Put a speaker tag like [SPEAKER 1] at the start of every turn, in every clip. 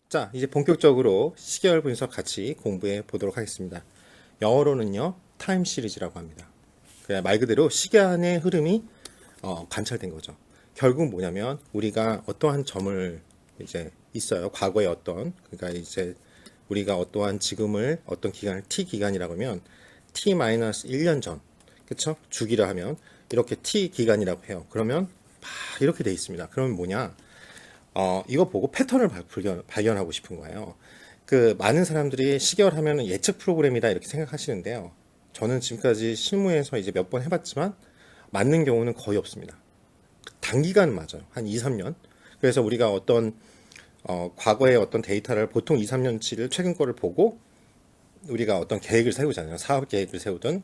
[SPEAKER 1] 자, 이제 본격적으로 시계열 분석 같이 공부해 보도록 하겠습니다. 영어로는요, 타임 시리즈라고 합니다. 그냥 말 그대로 시간의 흐름이 관찰된 거죠. 결국 뭐냐면 우리가 어떠한 점을 이제 있어요. 과거에 그러니까 이제 우리가 어떠한 지금을 어떤 기간을 t 기간이라고 하면 t-1년 전, 그쵸? 주기를 하면 이렇게 t 기간이라고 해요. 그러면 막 이렇게 돼 있습니다. 그러면 뭐냐? 이거 보고 패턴을 발견하고 싶은 거예요. 그 많은 사람들이 시계열 하면 예측 프로그램이다 이렇게 생각하시는데요. 저는 지금까지 실무에서 이제 몇 번 해봤지만 맞는 경우는 거의 없습니다. 단기간 맞아요. 한 2, 3년. 그래서 우리가 과거의 어떤 데이터를 보통 2, 3년치를 최근 거를 보고 우리가 어떤 계획을 세우잖아요. 사업 계획을 세우든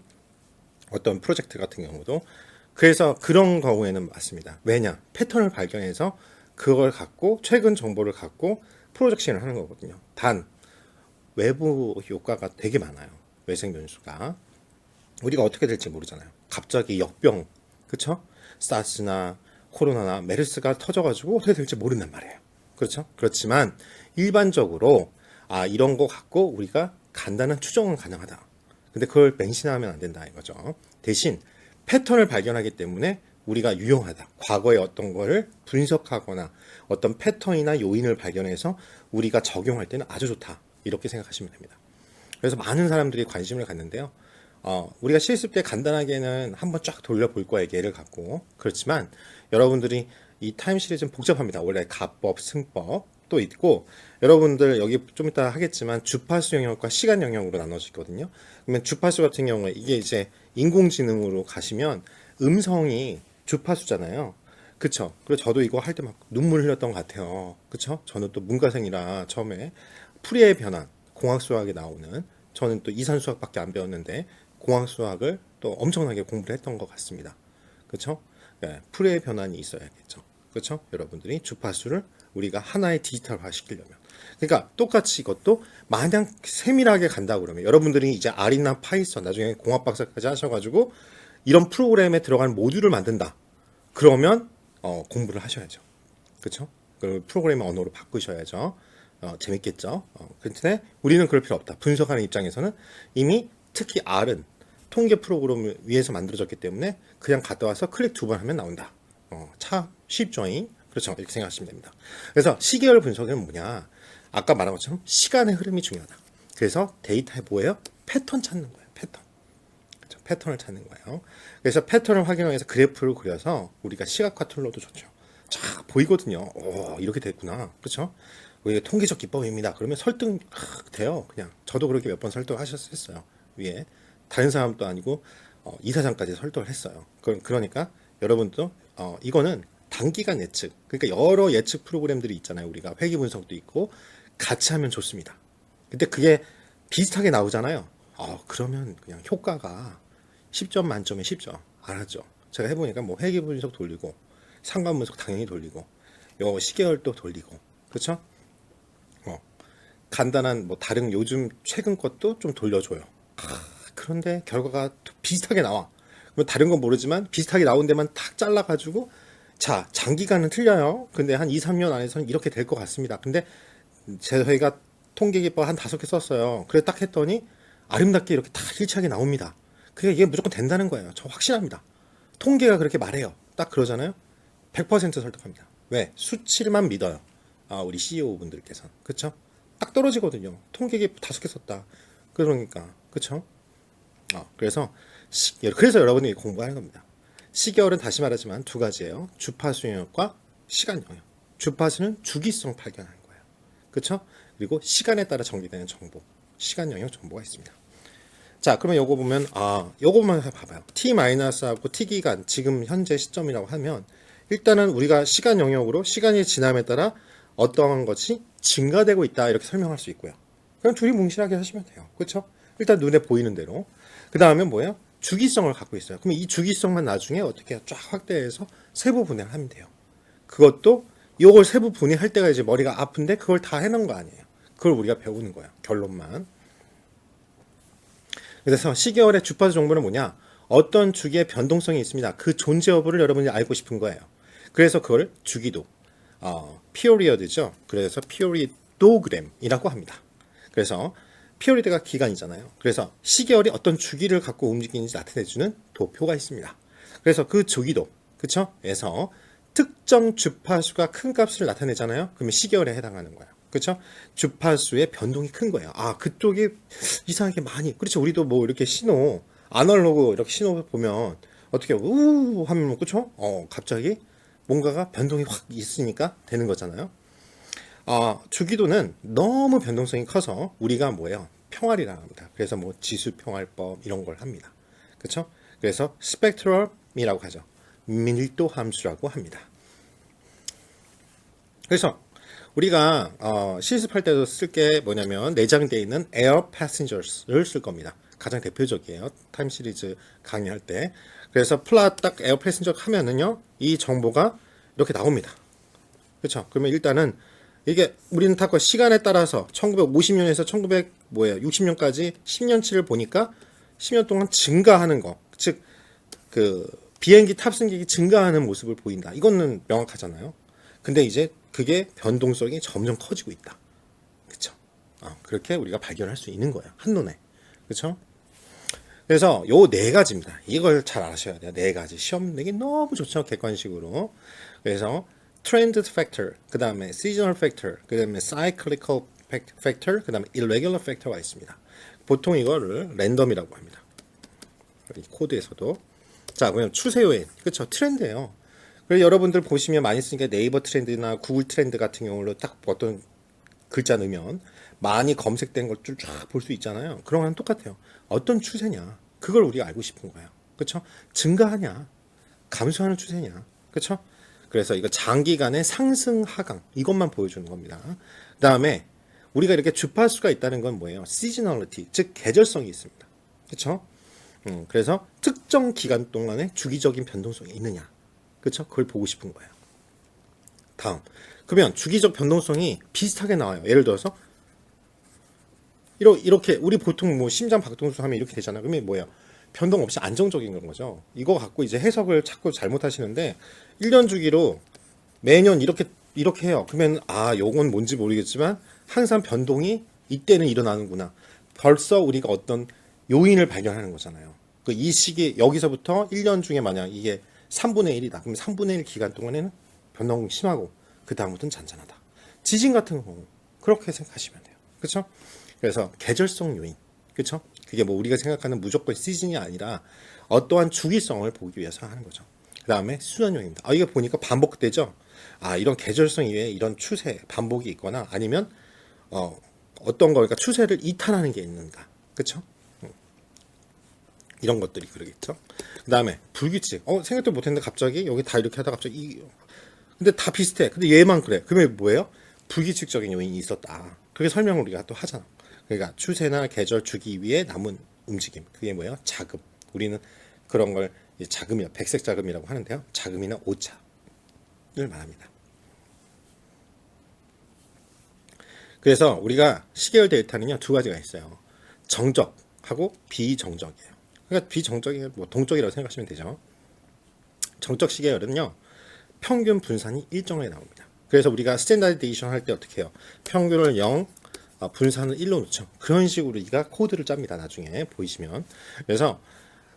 [SPEAKER 1] 어떤 프로젝트 같은 경우도. 그래서 그런 경우에는 맞습니다. 왜냐? 패턴을 발견해서 그걸 갖고 최근 정보를 갖고 프로젝션을 하는 거거든요. 단 외부 효과가 되게 많아요. 외생 변수가 우리가 어떻게 될지 모르잖아요. 갑자기 역병, 그쵸? 사스나 코로나나 메르스가 터져가지고 어떻게 될지 모른단 말이에요. 그렇죠? 그렇지만 일반적으로 이런 거 갖고 우리가 간단한 추정은 가능하다. 근데 그걸 맹신하면 안 된다 이거죠. 대신 패턴을 발견하기 때문에 우리가 유용하다. 과거의 어떤 거를 분석하거나 어떤 패턴이나 요인을 발견해서 우리가 적용할 때는 아주 좋다. 이렇게 생각하시면 됩니다. 그래서 많은 사람들이 관심을 갖는데요. 우리가 실습 때 간단하게는 한번 쫙 돌려볼 거예요. 예를 갖고. 그렇지만 여러분들이 이 타임 시리즈는 복잡합니다. 원래 가법, 승법 또 있고 여러분들 여기 좀 이따 하겠지만 주파수 영역과 시간 영역으로 나눠져 있거든요. 그러면 주파수 같은 경우에 이게 이제 인공지능으로 가시면 음성이 주파수잖아요. 그쵸? 그리고 저도 이거 할 때 막 눈물 흘렸던 것 같아요. 그쵸? 저는 또 문과생이라 처음에 풀이의 변환, 공학수학에 나오는 저는 또 이산수학밖에 안 배웠는데 공학수학을 또 엄청나게 공부를 했던 것 같습니다. 그쵸? 네, 풀이의 변환이 있어야겠죠. 그쵸? 여러분들이 주파수를 우리가 하나의 디지털화 시키려면. 그러니까 똑같이 이것도 마냥 세밀하게 간다 그러면 여러분들이 이제 R이나 파이썬 나중에 공학 박사까지 하셔가지고 이런 프로그램에 들어간 모듈을 만든다. 그러면 공부를 하셔야죠. 그렇죠? 그 프로그램의 언어로 바꾸셔야죠. 재밌겠죠? 근데 우리는 그럴 필요 없다. 분석하는 입장에서는 이미 특히 R은 통계 프로그램을 위해서 만들어졌기 때문에 그냥 갔다 와서 클릭 2번 하면 나온다. 참 쉽죠잉? 그렇죠? 이렇게 생각하시면 됩니다. 그래서 시계열 분석은 뭐냐? 아까 말한 것처럼 시간의 흐름이 중요하다. 그래서 데이터에 뭐예요? 패턴 찾는 거예요. 패턴. 그렇죠? 패턴을 찾는 거예요. 그래서 패턴을 확인하기 위해서 그래프를 그려서 우리가 시각화 툴로도 좋죠. 자, 보이거든요. 오, 이렇게 됐구나. 그렇죠? 이게 통계적 기법입니다. 그러면 설득 돼요. 그냥 저도 그렇게 몇 번 설득하셨어요. 위에 다른 사람도 아니고 이사장까지 설득을 했어요. 그러니까 여러분도 이거는 단기간 예측. 그러니까 여러 예측 프로그램들이 있잖아요. 우리가 회귀 분석도 있고 같이 하면 좋습니다. 근데 그게 비슷하게 나오잖아요. 그러면 그냥 효과가 10점 만점에 10점. 알았죠? 제가 해보니까 뭐 회귀 분석 돌리고 상관 분석 당연히 돌리고 요 시계열도 돌리고 그렇죠? 간단한 뭐 다른 요즘 최근 것도 좀 돌려줘요. 그런데 결과가 비슷하게 나와. 그럼 다른 건 모르지만 비슷하게 나온 데만 탁 잘라가지고 자 장기간은 틀려요. 근데 한 2, 3년 안에서는 이렇게 될 것 같습니다. 근데 저희가 통계기법 한 5개 썼어요. 그래 딱 했더니 아름답게 이렇게 다 일치하게 나옵니다. 그게 이게 무조건 된다는 거예요. 저 확신합니다. 통계가 그렇게 말해요. 딱 그러잖아요. 100% 설득합니다. 왜? 수치만 믿어요. 우리 CEO 분들께서는. 그쵸? 딱 떨어지거든요. 통계기 5개 썼다. 그러니까. 그쵸? 그래서 여러분이 공부하는 겁니다. 시계열은 다시 말하지만 두 가지예요. 주파수 영역과 시간 영역. 주파수는 주기성 발견하는 거예요. 그쵸? 그리고 시간에 따라 전개되는 정보. 시간 영역 정보가 있습니다. 자, 그러면 요거 보면 요거만 봐봐요. t-하고 t기간 지금 현재 시점이라고 하면 일단은 우리가 시간 영역으로 시간이 지남에 따라 어떠한 것이 증가되고 있다 이렇게 설명할 수 있고요. 그럼 둘이 뭉실하게 하시면 돼요. 그렇죠? 일단 눈에 보이는 대로. 그 다음에 뭐예요? 주기성을 갖고 있어요. 그럼 이 주기성만 나중에 어떻게 쫙 확대해서 세부 분해를 하면 돼요. 그것도 요걸 세부 분해할 때가 이제 머리가 아픈데 그걸 다 해놓은 거 아니에요. 그걸 우리가 배우는 거예요. 결론만. 그래서 시계열의 주파수 정보는 뭐냐? 어떤 주기의 변동성이 있습니다. 그 존재 여부를 여러분이 알고 싶은 거예요. 그래서 그걸 주기도, period죠. 그래서 period 히스토그램이라고 합니다. 그래서 피리드가 기간이잖아요. 그래서 시계열이 어떤 주기를 갖고 움직이는지 나타내주는 도표가 있습니다. 그래서 그 주기도, 그쵸? 에서 특정 주파수가 큰 값을 나타내잖아요. 그러면 시계열에 해당하는 거예요. 그쵸? 주파수의 변동이 큰 거예요. 아, 그쪽이 이상하게 많이. 그렇죠. 우리도 뭐 이렇게 신호, 아날로그 이렇게 신호 보면 어떻게 우 하면 그쵸? 갑자기 뭔가가 변동이 확 있으니까 되는 거잖아요. 주기도는 너무 변동성이 커서 우리가 뭐예요? 평활이라고 합니다. 그래서 뭐 지수평활법 이런 걸 합니다. 그렇죠? 그래서 스펙트럼이라고 하죠. 밀도 함수라고 합니다. 그래서 우리가 실습할 때도 쓸 게 뭐냐면 내장되어 있는 에어 패신저스를 쓸 겁니다. 가장 대표적이에요. 타임 시리즈 강의할 때. 그래서 플랫 딱 에어 패신저 하면은요, 이 정보가 이렇게 나옵니다. 그렇죠? 그러면 일단은 이게 우리는 다 시간에 따라서 1950년에서 1960년까지 10년치를 보니까 10년 동안 증가하는 거, 즉 그 비행기 탑승객이 증가하는 모습을 보인다. 이거는 명확하잖아요. 근데 이제 그게 변동성이 점점 커지고 있다. 그렇죠? 그렇게 우리가 발견할 수 있는 거예요. 한눈에. 그렇죠? 그래서 요 네 가지입니다. 이걸 잘 아셔야 돼요. 네 가지. 시험 내기 너무 좋죠. 객관식으로. 그래서 트렌드 팩터, 그 다음에 seasonal factor, 그 다음에 cyclical factor, 그 다음에 irregular factor가 있습니다. 보통 이거를 랜덤이라고 합니다. 이 코드에서도. 자, 그냥 추세 요인. 그쵸? 트렌드예요. 그래서 여러분들 보시면 많이 쓰니까 네이버 트렌드나 구글 트렌드 같은 경우로 딱 어떤 글자 넣으면 많이 검색된 걸 쭉 쫙 볼 수 있잖아요. 그런 거랑 똑같아요. 어떤 추세냐. 그걸 우리가 알고 싶은 거예요. 그쵸? 증가하냐. 감소하는 추세냐. 그쵸? 그래서 이거 장기간의 상승 하강 이것만 보여주는 겁니다. 그 다음에 우리가 이렇게 주파수가 있다는 건 뭐예요? 시즈널리티, 즉 계절성이 있습니다. 그렇죠? 그래서 특정 기간 동안에 주기적인 변동성이 있느냐, 그렇죠? 그걸 보고 싶은 거예요. 다음, 그러면 주기적 변동성이 비슷하게 나와요. 예를 들어서 이렇게 우리 보통 뭐 심장 박동수 하면 이렇게 되잖아요. 그러면 뭐예요? 변동 없이 안정적인 거죠. 이거 갖고 이제 해석을 자꾸 잘못하시는데 1년 주기로 매년 이렇게 해요. 그러면 요건 뭔지 모르겠지만 항상 변동이 이때는 일어나는구나. 벌써 우리가 어떤 요인을 발견하는 거잖아요. 이 시기 여기서부터 1년 중에 만약 이게 3분의 1이다. 그럼 3분의 1 기간 동안에는 변동이 심하고 그 다음부터는 잔잔하다. 지진 같은 거 그렇게 생각하시면 돼요. 그렇죠? 그래서 계절성 요인. 그렇죠? 그게 뭐 우리가 생각하는 무조건 시즌이 아니라 어떠한 주기성을 보기 위해서 하는 거죠. 그 다음에 수연요인입니다. 이게 보니까 반복되죠? 이런 계절성 이외에 이런 추세, 반복이 있거나 아니면 어떤 거, 그러니까 추세를 이탈하는 게 있는가. 그쵸? 이런 것들이 그러겠죠? 그 다음에 불규칙. 생각도 못했는데 갑자기 여기 다 이렇게 하다가 갑자기 근데 다 비슷해. 근데 얘만 그래. 그러면 뭐예요? 불규칙적인 요인이 있었다. 그게 설명을 우리가 또 하잖아. 그러니까 추세나 계절 주기 위에 남은 움직임. 그게 뭐예요? 자금. 우리는 그런 걸 자금이야, 백색 자금이라고 하는데요. 자금이나 오차를 말합니다. 그래서 우리가 시계열 데이터는요, 두 가지가 있어요. 정적하고 비정적이에요. 그러니까 비정적이 뭐 동적이라고 생각하시면 되죠. 정적 시계열은요, 평균 분산이 일정하게 나옵니다. 그래서 우리가 스탠다드 디비전 할 때 어떻게 해요? 평균을 0, 분산을 1로 놓죠. 그런 식으로 우리가 코드를 짭니다. 나중에 보이시면. 그래서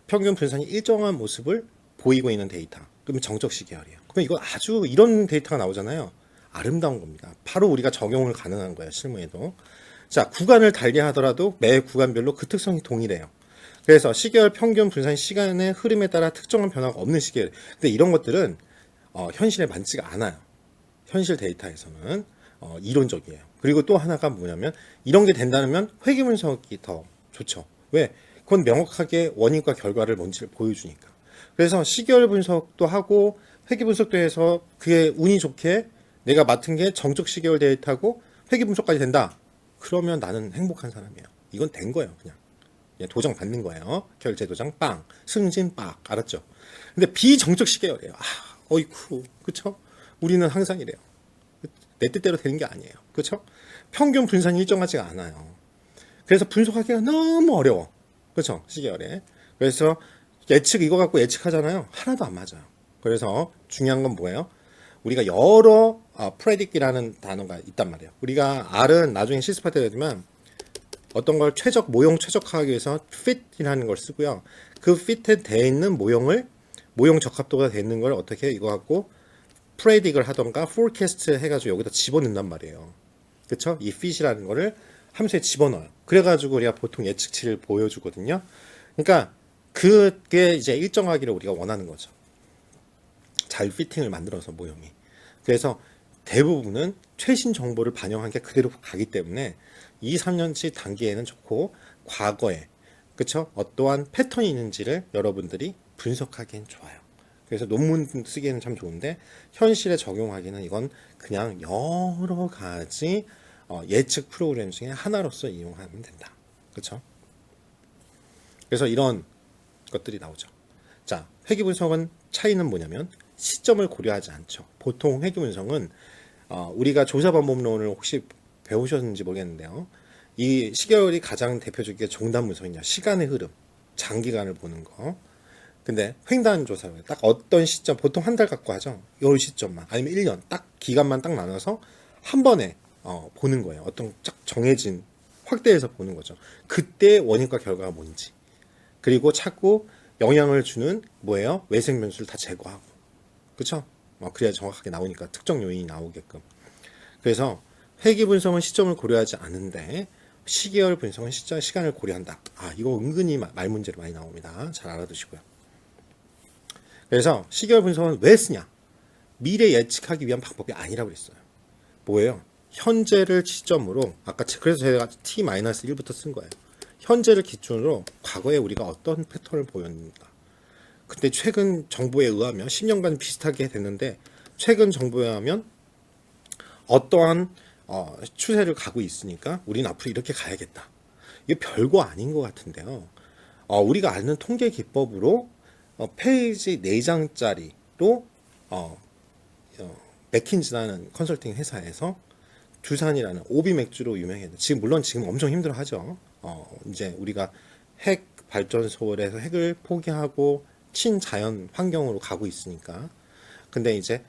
[SPEAKER 1] 평균 분산이 일정한 모습을 보이고 있는 데이터. 그러면 정적 시계열이에요. 그러면 이거 아주 이런 데이터가 나오잖아요. 아름다운 겁니다. 바로 우리가 적용을 가능한 거예요. 실무에도. 자, 구간을 달리하더라도 매 구간별로 그 특성이 동일해요. 그래서 시계열 평균 분산 시간의 흐름에 따라 특정한 변화가 없는 시계열. 근데 이런 것들은 현실에 많지가 않아요. 현실 데이터에서는 이론적이에요. 그리고 또 하나가 뭐냐면 이런 게 된다면 회귀 분석이 더 좋죠. 왜? 그건 명확하게 원인과 결과를 뭔지를 보여주니까. 그래서 시계열 분석도 하고 회귀 분석도 해서 그게 운이 좋게 내가 맡은 게 정적 시계열 데이터고 회귀 분석까지 된다. 그러면 나는 행복한 사람이에요. 이건 된 거예요. 그냥 도장 받는 거예요. 결제 도장 빵, 승진 빡. 알았죠? 근데 비정적 시계열이에요. 어이쿠, 그쵸? 우리는 항상 이래요. 내 뜻대로 되는 게 아니에요. 그쵸? 평균 분산이 일정하지가 않아요. 그래서 분석하기가 너무 어려워. 그쵸? 시계열에. 그래서 이거 갖고 예측하잖아요. 하나도 안 맞아요. 그래서 중요한 건 뭐예요? 우리가 여러 predict이라는 단어가 있단 말이에요. 우리가 R은 나중에 실습할 때 되지만 어떤 걸 모형 최적화하기 위해서 fit이라는 걸 쓰고요. 그 fit에 돼 있는 모형 적합도가 돼 있는 걸 어떻게 이거 갖고 predict을 하던가 forecast 해가지고 여기다 집어넣는단 말이에요. 그쵸? 이 fit이라는 거를 함수에 집어넣어요. 그래가지고 우리가 보통 예측치를 보여주거든요. 그러니까 그게 이제 일정하기를 우리가 원하는 거죠. 잘 피팅을 만들어서 모형이. 그래서 대부분은 최신 정보를 반영한 게 그대로 가기 때문에 2, 3년치 단기에는 좋고 과거에 그쵸? 어떠한 패턴이 있는지를 여러분들이 분석하기엔 좋아요. 그래서 논문 쓰기에는 참 좋은데 현실에 적용하기는 이건 그냥 여러 가지 예측 프로그램 중에 하나로서 이용하면 된다. 그렇죠? 그래서 이런 것들이 나오죠. 자, 회귀 분석은 차이는 뭐냐면 시점을 고려하지 않죠. 보통 회귀 분석은 우리가 조사 방법론을 혹시 배우셨는지 모르겠는데요. 이 시계열이 가장 대표적인 게 종단 분석이냐, 시간의 흐름, 장기간을 보는 거. 근데 횡단 조사는 딱 어떤 시점, 보통 한 달 갖고 하죠. 요 시점만, 아니면 1년, 딱 기간만 딱 나눠서 한 번에 보는 거예요. 어떤 딱 정해진 확대해서 보는 거죠. 그때 원인과 결과가 뭔지. 그리고 자꾸 영향을 주는 뭐예요? 외생 변수를 다 제거하고. 그렇죠? 그래야 정확하게 나오니까 특정 요인이 나오게끔. 그래서 회귀 분석은 시점을 고려하지 않는데 시계열 분석은 시간을 고려한다. 이거 은근히 말 문제로 많이 나옵니다. 잘 알아두시고요. 그래서 시계열 분석은 왜 쓰냐? 미래 예측하기 위한 방법이 아니라고 그랬어요. 뭐예요? 현재를 시점으로 그래서 제가 T-1부터 쓴 거예요. 현재를 기준으로 과거에 우리가 어떤 패턴을 보였는가. 근데 최근 정보에 의하면 10년간 비슷하게 됐는데 최근 정보에 의하면 어떠한 추세를 가고 있으니까 우리는 앞으로 이렇게 가야겠다. 이게 별거 아닌 것 같은데요. 우리가 아는 통계 기법으로 페이지 4장짜리로 맥킨지라는 컨설팅 회사에서 두산이라는 오비 맥주로 유명해요. 물론 지금 엄청 힘들어하죠. 이제 우리가 핵 발전소에서 핵을 포기하고 친자연 환경으로 가고 있으니까. 근데 이제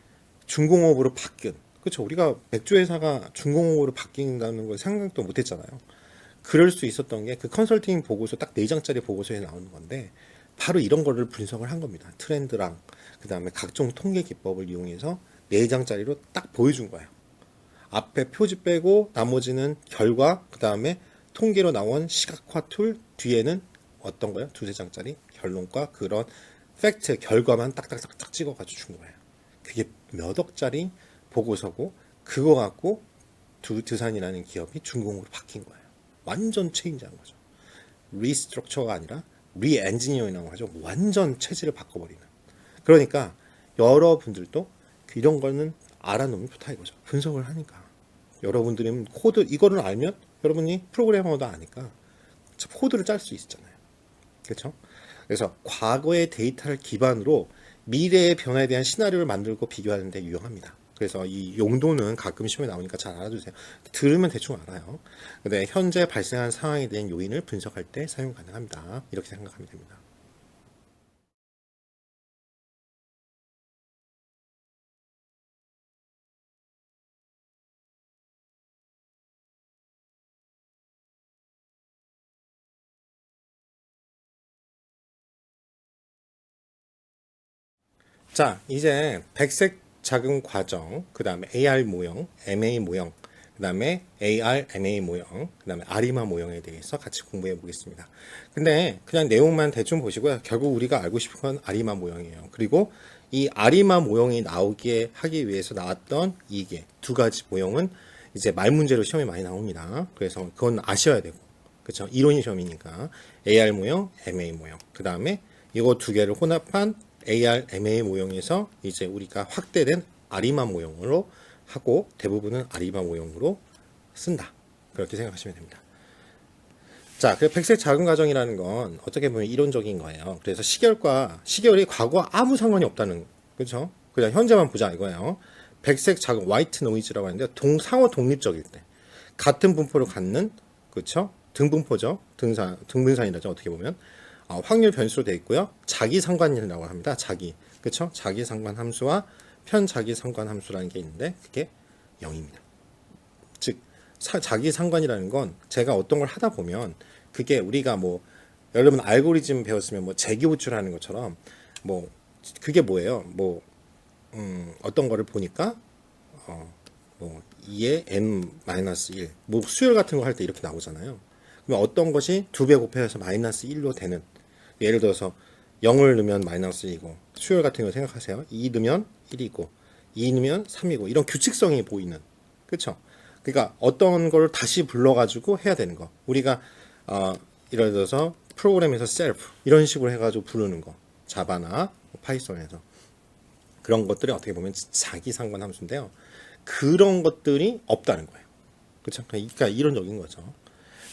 [SPEAKER 1] 중공업으로 바뀐, 그렇죠. 우리가 맥주 회사가 중공업으로 바뀐다는 걸 생각도 못했잖아요. 그럴 수 있었던 게 그 컨설팅 보고서 딱 4장짜리 보고서에 나오는 건데 바로 이런 거를 분석을 한 겁니다. 트렌드랑 그 다음에 각종 통계 기법을 이용해서 4장짜리로 딱 보여준 거예요. 앞에 표지 빼고 나머지는 결과, 그 다음에 통계로 나온 시각화 툴, 뒤에는 어떤 거예요? 2-3장짜리 결론과 그런 팩트, 결과만 딱딱딱딱 찍어가지고 준 거예요. 그게 몇 억짜리 보고서고 그거 갖고 두산이라는 기업이 중공으로 바뀐 거예요. 완전 체인지한 거죠. 리스트럭처가 아니라 리엔지니어링이라고 하죠. 완전 체질을 바꿔버리는. 그러니까 여러분들도 이런 거는 알아놓으면 좋다 이거죠. 분석을 하니까. 여러분들은 코드 이거를 알면 여러분이 프로그래머도 아니까 코드를 짤 수 있잖아요. 그렇죠? 그래서 과거의 데이터를 기반으로 미래의 변화에 대한 시나리오를 만들고 비교하는 데 유용합니다. 그래서 이 용도는 가끔 시험에 나오니까 잘 알아두세요. 들으면 대충 알아요. 근데 현재 발생한 상황에 대한 요인을 분석할 때 사용 가능합니다. 이렇게 생각하면 됩니다. 자, 이제 백색 자금 과정, 그 다음에 AR 모형, MA 모형, 그 다음에 AR, MA 모형, 그 다음에 아리마 모형에 대해서 같이 공부해 보겠습니다. 근데 그냥 내용만 대충 보시고요. 결국 우리가 알고 싶은 건 아리마 모형이에요. 그리고 이 아리마 모형이 나오게 하기 위해서 나왔던 이게 두 가지 모형은 이제 말 문제로 시험에 많이 나옵니다. 그래서 그건 아셔야 되고, 그렇죠? 이론 시험이니까 AR 모형, MA 모형, 그 다음에 이거 두 개를 혼합한 AR, MA 모형에서 이제 우리가 확대된 아리마 모형으로 하고 대부분은 아리마 모형으로 쓴다. 그렇게 생각하시면 됩니다. 자, 그 백색 자금 과정이라는 건 어떻게 보면 이론적인 거예요. 그래서 시계열이 과거와 아무 상관이 없다는, 그렇죠? 그냥 현재만 보자 이거예요. 백색 자금, 화이트 노이즈라고 하는데 상호 독립적일 때 같은 분포를 갖는, 그렇죠? 등분포죠. 등분산이라죠. 어떻게 보면. 확률 변수로 되어 있고요. 자기 상관이라고 합니다. 그렇죠? 자기 상관 함수와 편자기상관 함수라는 게 있는데 그게 0입니다. 즉 자기상관이라는 건 제가 어떤 걸 하다 보면 그게 우리가 뭐 여러분 알고리즘 배웠으면 뭐 재기호출하는 것처럼 뭐 그게 뭐예요? 뭐 어떤 거를 보니까 뭐 2의 n-1 뭐 수열 같은 거 할 때 이렇게 나오잖아요. 그러면 어떤 것이 2배 곱해서 마이너스 1로 되는, 예를 들어서 0을 넣으면 마이너스 1이고 수열 같은 거 생각하세요. 2 넣으면 1이고 2 넣으면 3이고 이런 규칙성이 보이는, 그렇죠? 그러니까 어떤 걸 다시 불러가지고 해야 되는 거. 우리가 예를 들어서 프로그램에서 self 이런 식으로 해가지고 부르는 거, 자바나 파이썬에서 그런 것들이 어떻게 보면 자기상관 함수인데요. 그런 것들이 없다는 거예요. 그렇죠? 그러니까 이론적인 거죠.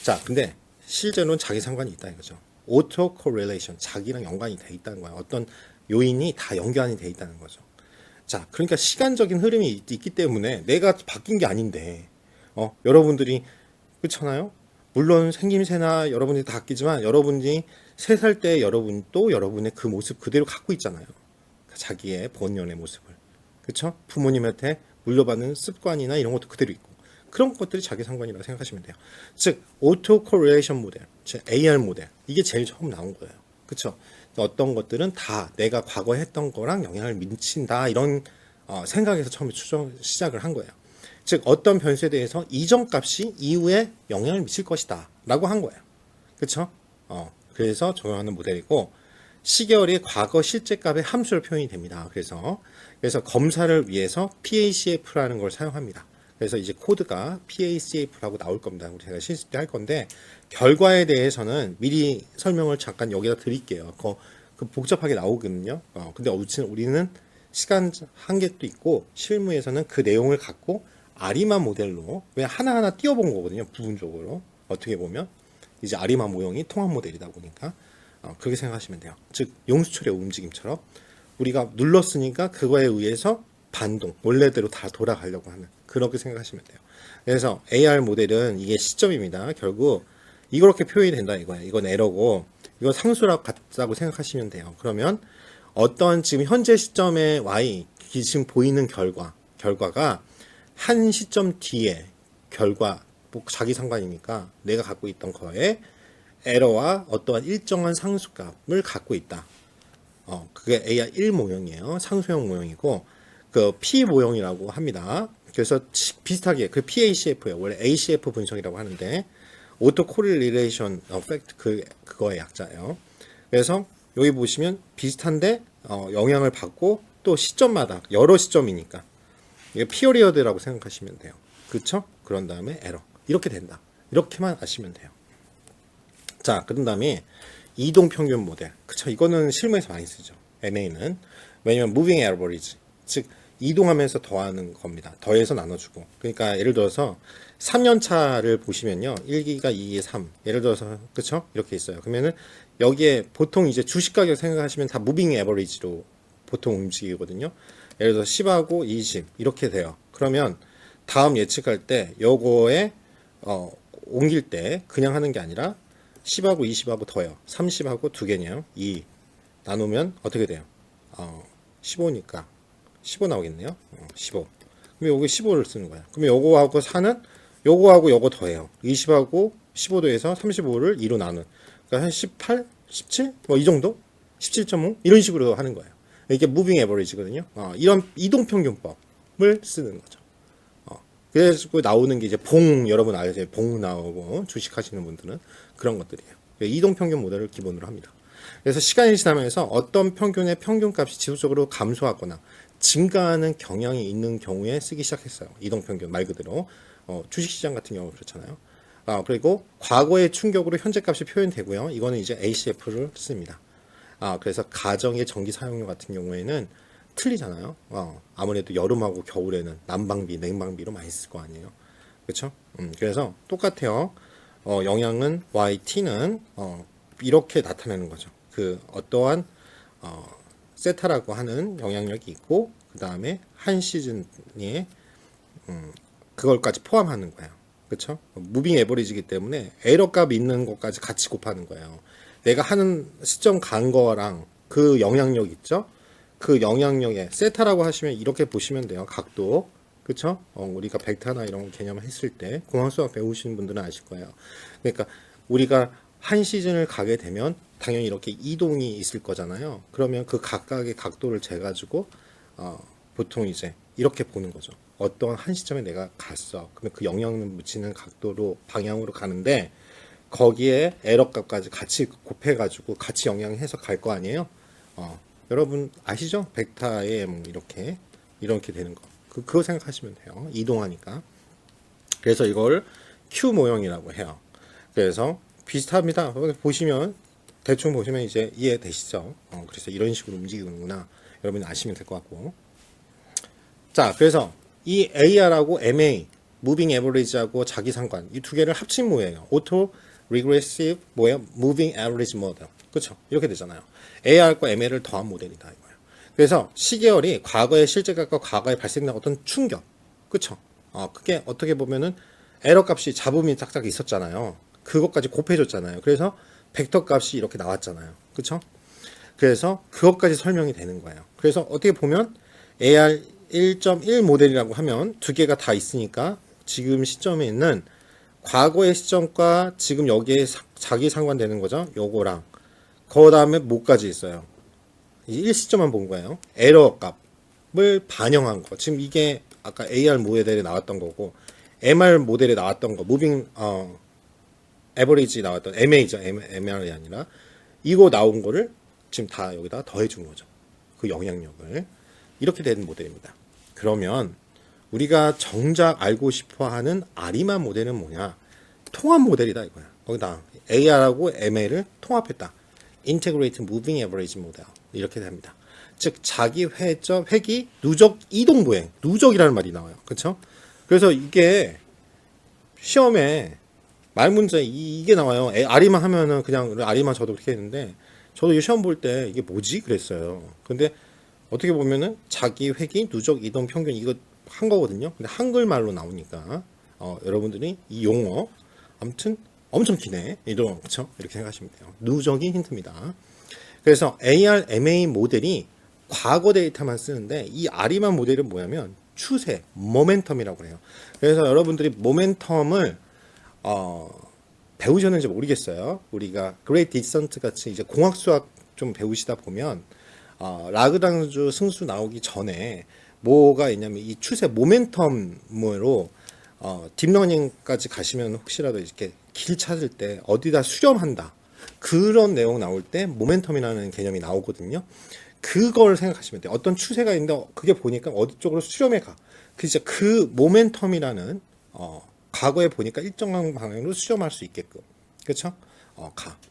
[SPEAKER 1] 자, 근데 실제로는 자기상관이 있다 이거죠. auto correlation, 자기랑 연관이 돼 있다는 거예요. 어떤 요인이 다 연관이 돼 있다는 거죠. 자, 그러니까 시간적인 흐름이 있기 때문에 내가 바뀐 게 아닌데, 여러분들이 그렇잖아요. 물론 생김새나 여러분들이 다 바뀌지만 여러분이 3살 때 여러분도 여러분의 그 모습 그대로 갖고 있잖아요. 자기의 본연의 모습을. 그렇죠? 부모님한테 물려받는 습관이나 이런 것도 그대로 있고. 그런 것들이 자기상관이라고 생각하시면 돼요. 즉, 오토 코릴레이션 모델, 즉 AR 모델. 이게 제일 처음 나온 거예요. 그렇죠? 어떤 것들은 다 내가 과거에 했던 거랑 영향을 미친다 이런 생각에서 처음에 시작을 한 거예요. 즉 어떤 변수에 대해서 이전 값이 이후에 영향을 미칠 것이다 라고 한 거예요. 그렇죠? 그래서 적용하는 모델이고, 시계열이 과거 실제 값의 함수로 표현이 됩니다. 그래서 검사를 위해서 PACF라는 걸 사용합니다. 그래서 이제 코드가 PACF라고 나올 겁니다. 우리 제가 실습 때 할 건데, 결과에 대해서는 미리 설명을 잠깐 여기다 드릴게요. 그 복잡하게 나오거든요. 근데 우리는 시간 한계도 있고 실무에서는 그 내용을 갖고 아리마 모델로 그냥 하나하나 띄워본 거거든요. 부분적으로 어떻게 보면 이제 아리마 모형이 통합 모델이다 보니까 그렇게 생각하시면 돼요. 즉 용수철의 움직임처럼 우리가 눌렀으니까 그거에 의해서 반동 원래대로 다 돌아가려고 하는, 그렇게 생각하시면 돼요. 그래서 AR 모델은 이게 시점입니다. 결국 이렇게 표현이 된다 이거예요. 이건 에러고 이거 상수라고 같다고 생각하시면 돼요. 그러면 어떤 지금 현재 시점의 Y 지금 보이는 결과가 한 시점 뒤에 결과, 뭐 자기 상관이니까 내가 갖고 있던 거에 에러와 어떠한 일정한 상수값을 갖고 있다. 그게 AR1 모형이에요. 상수형 모형이고 그 P 모형이라고 합니다. 그래서 비슷하게 그 PACF예요. 원래 ACF 분석이라고 하는데 오토 코릴레이션 이펙트 그거의 약자예요. 그래서 여기 보시면 비슷한데 영향을 받고 또 시점마다 여러 시점이니까 이게 피어리어드라고 생각하시면 돼요. 그렇죠? 그런 다음에 에러 이렇게 된다. 이렇게만 아시면 돼요. 자, 그런 다음에 이동평균 모델. 그쵸? 이거는 실무에서 많이 쓰죠. MA는. 왜냐면 moving average. 즉, 이동하면서 더하는 겁니다. 더해서 나눠주고. 그러니까 예를 들어서 3년차를 보시면요. 1기가 2기가 3. 예를 들어서, 그쵸? 이렇게 있어요. 그러면은 여기에 보통 이제 주식 가격 생각하시면 다 moving average로 보통 움직이거든요. 예를 들어서 10하고 20. 이렇게 돼요. 그러면 다음 예측할 때 요거에, 옮길 때 그냥 하는 게 아니라 10하고 20하고 더해요. 30하고 두 개네요. 2 나누면 어떻게 돼요? 15니까 15 나오겠네요. 15. 그럼 여기 15를 쓰는 거야. 그러면 요거하고 4는 요거하고 요거 더해요. 20하고 15 더해서 35를 2로 나눈. 그러니까 한 18, 17? 뭐 이 정도? 17.5? 이런 식으로 하는 거예요. 이게 무빙 에버리지거든요. 이런 이동평균법을 쓰는 거죠. 그래서 나오는 게 이제 여러분 알죠? 봉 나오고 주식하시는 분들은 그런 것들이에요. 이동평균 모델을 기본으로 합니다. 그래서 시간이 지나면서 어떤 평균의 평균값이 지속적으로 감소하거나 증가하는 경향이 있는 경우에 쓰기 시작했어요. 이동평균 말 그대로 주식시장 같은 경우 그렇잖아요. 그리고 과거의 충격으로 현재값이 표현되고요. 이거는 이제 ACF를 씁니다. 그래서 가정의 전기 사용료 같은 경우에는 틀리잖아요. 아무래도 여름하고 겨울에는 난방비, 냉방비로 많이 쓸 거 아니에요. 그렇죠? 그래서 똑같아요. 영향은 YT는 이렇게 나타내는 거죠. 그 어떠한 세타라고 하는 영향력이 있고 그 다음에 한 시즌에 그걸까지 포함하는 거예요. 그렇죠? 무빙 에버리지이기 때문에 에러 값이 있는 것까지 같이 곱하는 거예요. 내가 하는 시점 간 거랑 그 영향력 있죠? 그 영향력에 세타라고 하시면 이렇게 보시면 돼요. 각도. 그쵸? 우리가 벡터나 이런 개념을 했을 때 공학수학 배우시는 분들은 아실 거예요. 그러니까 우리가 한 시즌을 가게 되면 당연히 이렇게 이동이 있을 거잖아요. 그러면 그 각각의 각도를 재가지고 보통 이제 이렇게 보는 거죠. 어떤 한 시점에 내가 갔어. 그러면 그 영향을 미치는 각도로 방향으로 가는데 거기에 에러 값까지 같이 곱해가지고 같이 영향해서 갈 거 아니에요. 여러분 아시죠? 벡터에 뭐 이렇게 되는 거. 그거 생각하시면 돼요. 이동하니까. 그래서 이걸 Q 모형이라고 해요. 그래서 비슷합니다. 보시면 대충 보시면 이제 이해되시죠? 그래서 이런 식으로 움직이는구나. 여러분이 아시면 될 것 같고. 자, 그래서 이 AR하고 MA, Moving Average하고 자기상관 이 두 개를 합친 모예요. Auto Regressive 뭐예요? Moving Average Model. 그렇죠? 이렇게 되잖아요. AR과 MA를 더한 모델이다 이거예요. 그래서 시계열이 과거의 실제값과 과거에 발생된 어떤 충격, 그렇죠? 그게 어떻게 보면은 에러 값이 잡음이 짝짝 있었잖아요. 그것까지 곱해줬잖아요. 그래서 벡터 값이 이렇게 나왔잖아요. 그렇죠? 그래서 그것까지 설명이 되는 거예요. 그래서 어떻게 보면 AR 1.1 모델이라고 하면 두 개가 다 있으니까 지금 시점에 있는 과거의 시점과 지금 여기에 자기 상관되는 거죠. 요거랑 그 다음에 뭐까지 있어요. 이 1시점만 본 거예요. 에러 값을 반영한 거. 지금 이게 아까 AR 모델에 나왔던 거고 MR 모델에 나왔던 거 무빙 에버리지 나왔던 MA죠. MR이 아니라 이거 나온 거를 지금 다 여기다 더해 준 거죠. 그 영향력을. 이렇게 되는 모델입니다. 그러면 우리가 정작 알고 싶어 하는 아리마 모델은 뭐냐? 통합 모델이다 이거야. 거기다 AR하고 MA를 통합했다. Integrated Moving Average Model. 이렇게 됩니다. 즉 자기 회귀 누적 이동 보행. 누적이라는 말이 나와요. 그렇죠? 그래서 이게 시험에 말 문제 이게 나와요. 아리마 하면은 그냥 아리마 저도 그렇게 했는데 저도 이 시험 볼 때 이게 뭐지 그랬어요. 근데 어떻게 보면은 자기 회귀 누적 이동 평균 이거 한 거거든요. 근데 한글말로 나오니까 여러분들이 이 용어 아무튼 엄청 기네. 이런 그렇죠? 이렇게 생각하시면 돼요. 누적이 힌트입니다. 그래서 AR, MA 모델이 과거 데이터만 쓰는데 이 아리마 모델은 뭐냐면 추세, 모멘텀이라고 해요. 그래서 여러분들이 모멘텀을 배우셨는지 모르겠어요. 우리가 그레이트 디선트 같이 이제 공학 수학 좀 배우시다 보면 라그랑주 승수 나오기 전에 뭐가 있냐면 이 추세 모멘텀으로 딥러닝까지 가시면 혹시라도 이렇게 길 찾을 때 어디다 수렴한다 그런 내용 나올 때 모멘텀이라는 개념이 나오거든요. 그걸 생각하시면 돼요. 어떤 추세가 있는데 그게 보니까 어디 쪽으로 수렴해 가. 그 모멘텀이라는 과거에 보니까 일정한 방향으로 수렴할 수 있게끔 그렇죠?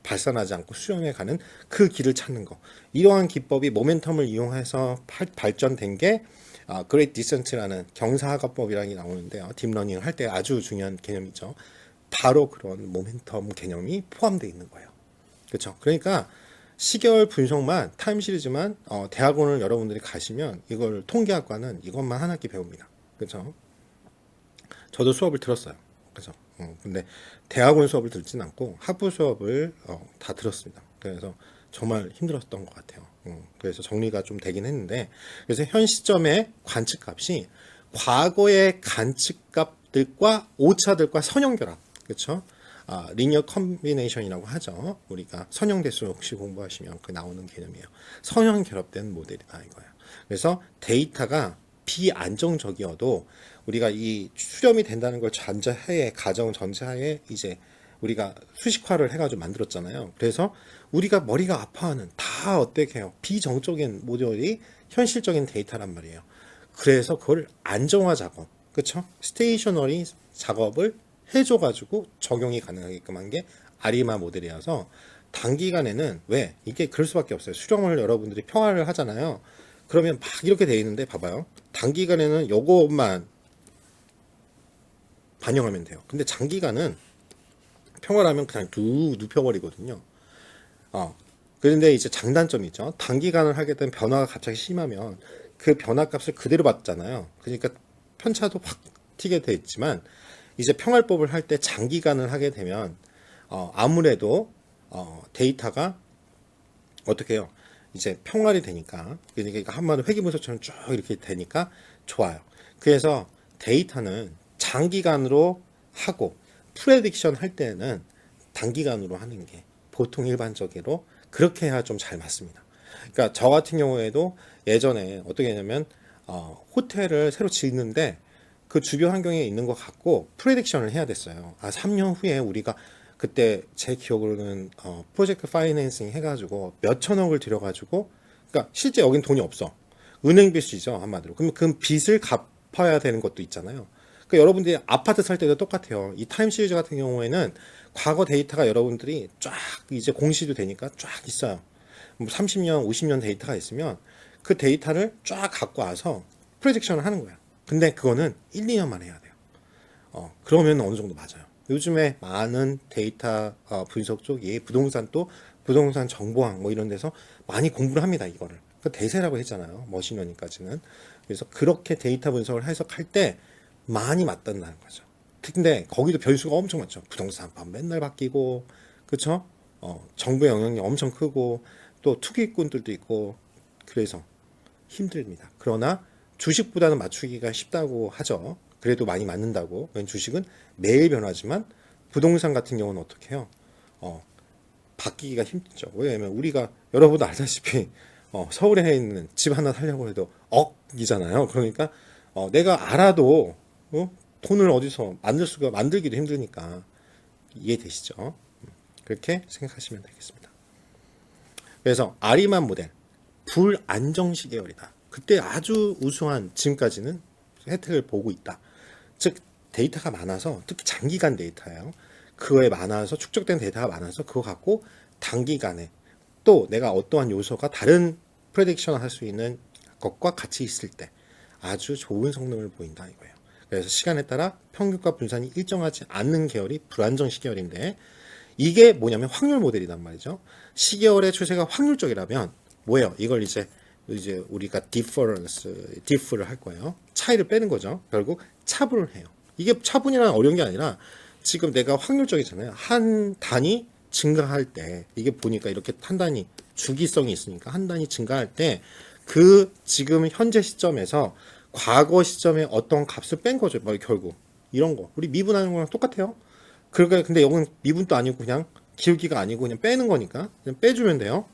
[SPEAKER 1] 발산하지 않고 수렴해 가는 그 길을 찾는 거. 이러한 기법이 모멘텀을 이용해서 발전된 게 그레이트 디센트라는 경사하가법이라는 게 나오는데요. 딥러닝을 할 때 아주 중요한 개념이죠. 바로 그런 모멘텀 개념이 포함되어 있는 거예요. 그렇죠? 그러니까 시계열 분석만 타임 시리즈만 대학원을 여러분들이 가시면 이걸 통계학과는 이것만 한 학기 배웁니다. 그렇죠? 저도 수업을 들었어요. 그죠? 근데 대학원 수업을 듣진 않고 학부 수업을 다 들었습니다. 그래서 정말 힘들었던 것 같아요. 그래서 정리가 좀 되긴 했는데, 그래서 현 시점의 관측값이 과거의 관측값들과 오차들과 선형결합, 그렇죠? 리니어 컨비네이션이라고 하죠. 우리가 선형대수 혹시 공부하시면 그 나오는 개념이에요. 선형결합된 모델이다 이거예요. 그래서 데이터가 비안정적이어도 우리가 이 수렴이 된다는 걸 전제하에 가정 전제하에 이제 우리가 수식화를 해가지고 만들었잖아요. 그래서 우리가 머리가 아파하는 다 어떻게 해요? 비정적인 모델이 현실적인 데이터란 말이에요. 그래서 그걸 안정화 작업, 그렇죠? 스테이셔너리 작업을 해줘가지고 적용이 가능하게끔 한 게 아리마 모델이어서 단기간에는 왜 이게 그럴 수밖에 없어요. 수렴을 여러분들이 평화를 하잖아요. 그러면 막 이렇게 돼 있는데 봐봐요. 단기간에는 요것만 반영하면 돼요. 근데 장기간은 평화라면 그냥 눕혀버리거든요. 그런데 이제 장단점이 있죠. 단기간을 하게 되면 변화가 갑자기 심하면 그 변화 값을 그대로 받잖아요. 그러니까 편차도 확 튀게 돼 있지만 이제 평활법을 할 때 장기간을 하게 되면 아무래도 데이터가 어떻게 해요? 이제 평활이 되니까, 그러니까 한마디로 회귀 분석처럼 쭉 이렇게 되니까 좋아요. 그래서 데이터는 장기간으로 하고 프레딕션 할 때는 단기간으로 하는 게 보통 일반적으로 그렇게 해야 좀 잘 맞습니다. 그러니까 저 같은 경우에도 예전에 어떻게 했냐면 호텔을 새로 짓는데 그 주변 환경에 있는 것 같고 프레딕션을 해야 됐어요. 3년 후에 우리가 그때 제 기억으로는 프로젝트 파이낸싱 해가지고 몇 천억을 들여가지고, 그러니까 실제 여긴 돈이 없어. 은행 빚이죠, 한마디로. 그러면 그 빚을 갚아야 되는 것도 있잖아요. 그러니까 여러분들이 아파트 살 때도 똑같아요. 이 타임 시리즈 같은 경우에는 과거 데이터가 여러분들이 쫙 이제 공시도 되니까 쫙 있어요. 30년, 50년 데이터가 있으면 그 데이터를 쫙 갖고 와서 프로젝션을 하는 거예요. 근데 그거는 1, 2년만 해야 돼요. 그러면 어느 정도 맞아요. 요즘에 많은 데이터 분석 쪽이 부동산, 또 부동산 정보학 뭐 이런 데서 많이 공부를 합니다, 이거를. 그 대세라고 했잖아요, 머신러닝까지는. 그래서 그렇게 데이터 분석을 해석할 때 많이 맞단다는 거죠. 근데 거기도 변수가 엄청 많죠. 부동산법 맨날 바뀌고, 그쵸? 정부의 영향이 엄청 크고, 또 투기꾼들도 있고, 그래서 힘듭니다. 그러나 주식보다는 맞추기가 쉽다고 하죠. 그래도 많이 맞는다고. 왜냐면 주식은 매일 변하지만 부동산 같은 경우는 어떻게 해요? 바뀌기가 힘들죠. 왜냐면 우리가 여러분도 알다시피 서울에 있는 집 하나 살려고 해도 억이잖아요. 그러니까 내가 알아도 돈을 어디서 만들기도 힘드니까 이해되시죠? 그렇게 생각하시면 되겠습니다. 그래서 아리만 모델 불안정시 계열이다. 그때 아주 우수한 지금까지는 혜택을 보고 있다. 즉 데이터가 많아서, 특히 장기간 데이터예요. 그거에 많아서 축적된 데이터가 많아서 그거 갖고 단기간에 또 내가 어떠한 요소가 다른 프레딕션을 할 수 있는 것과 같이 있을 때 아주 좋은 성능을 보인다 이거예요. 그래서 시간에 따라 평균과 분산이 일정하지 않는 계열이 불안정 시계열인데, 이게 뭐냐면 확률 모델이란 말이죠. 시계열의 추세가 확률적이라면 뭐예요? 이걸 이제 우리가 diff를 할 거예요. 차이를 빼는 거죠. 결국 차분을 해요. 이게 차분이란 어려운 게 아니라 지금 내가 확률적이잖아요. 한 단위 증가할 때, 이게 보니까 이렇게 한 단위 주기성이 있으니까 한 단위 증가할 때 그 지금 현재 시점에서 과거 시점에 어떤 값을 뺀 거죠. 뭐 결국 이런 거 우리 미분하는 거랑 똑같아요. 그러니까 근데 여기는 미분도 아니고 그냥 기울기가 아니고 그냥 빼는 거니까 그냥 빼주면 돼요.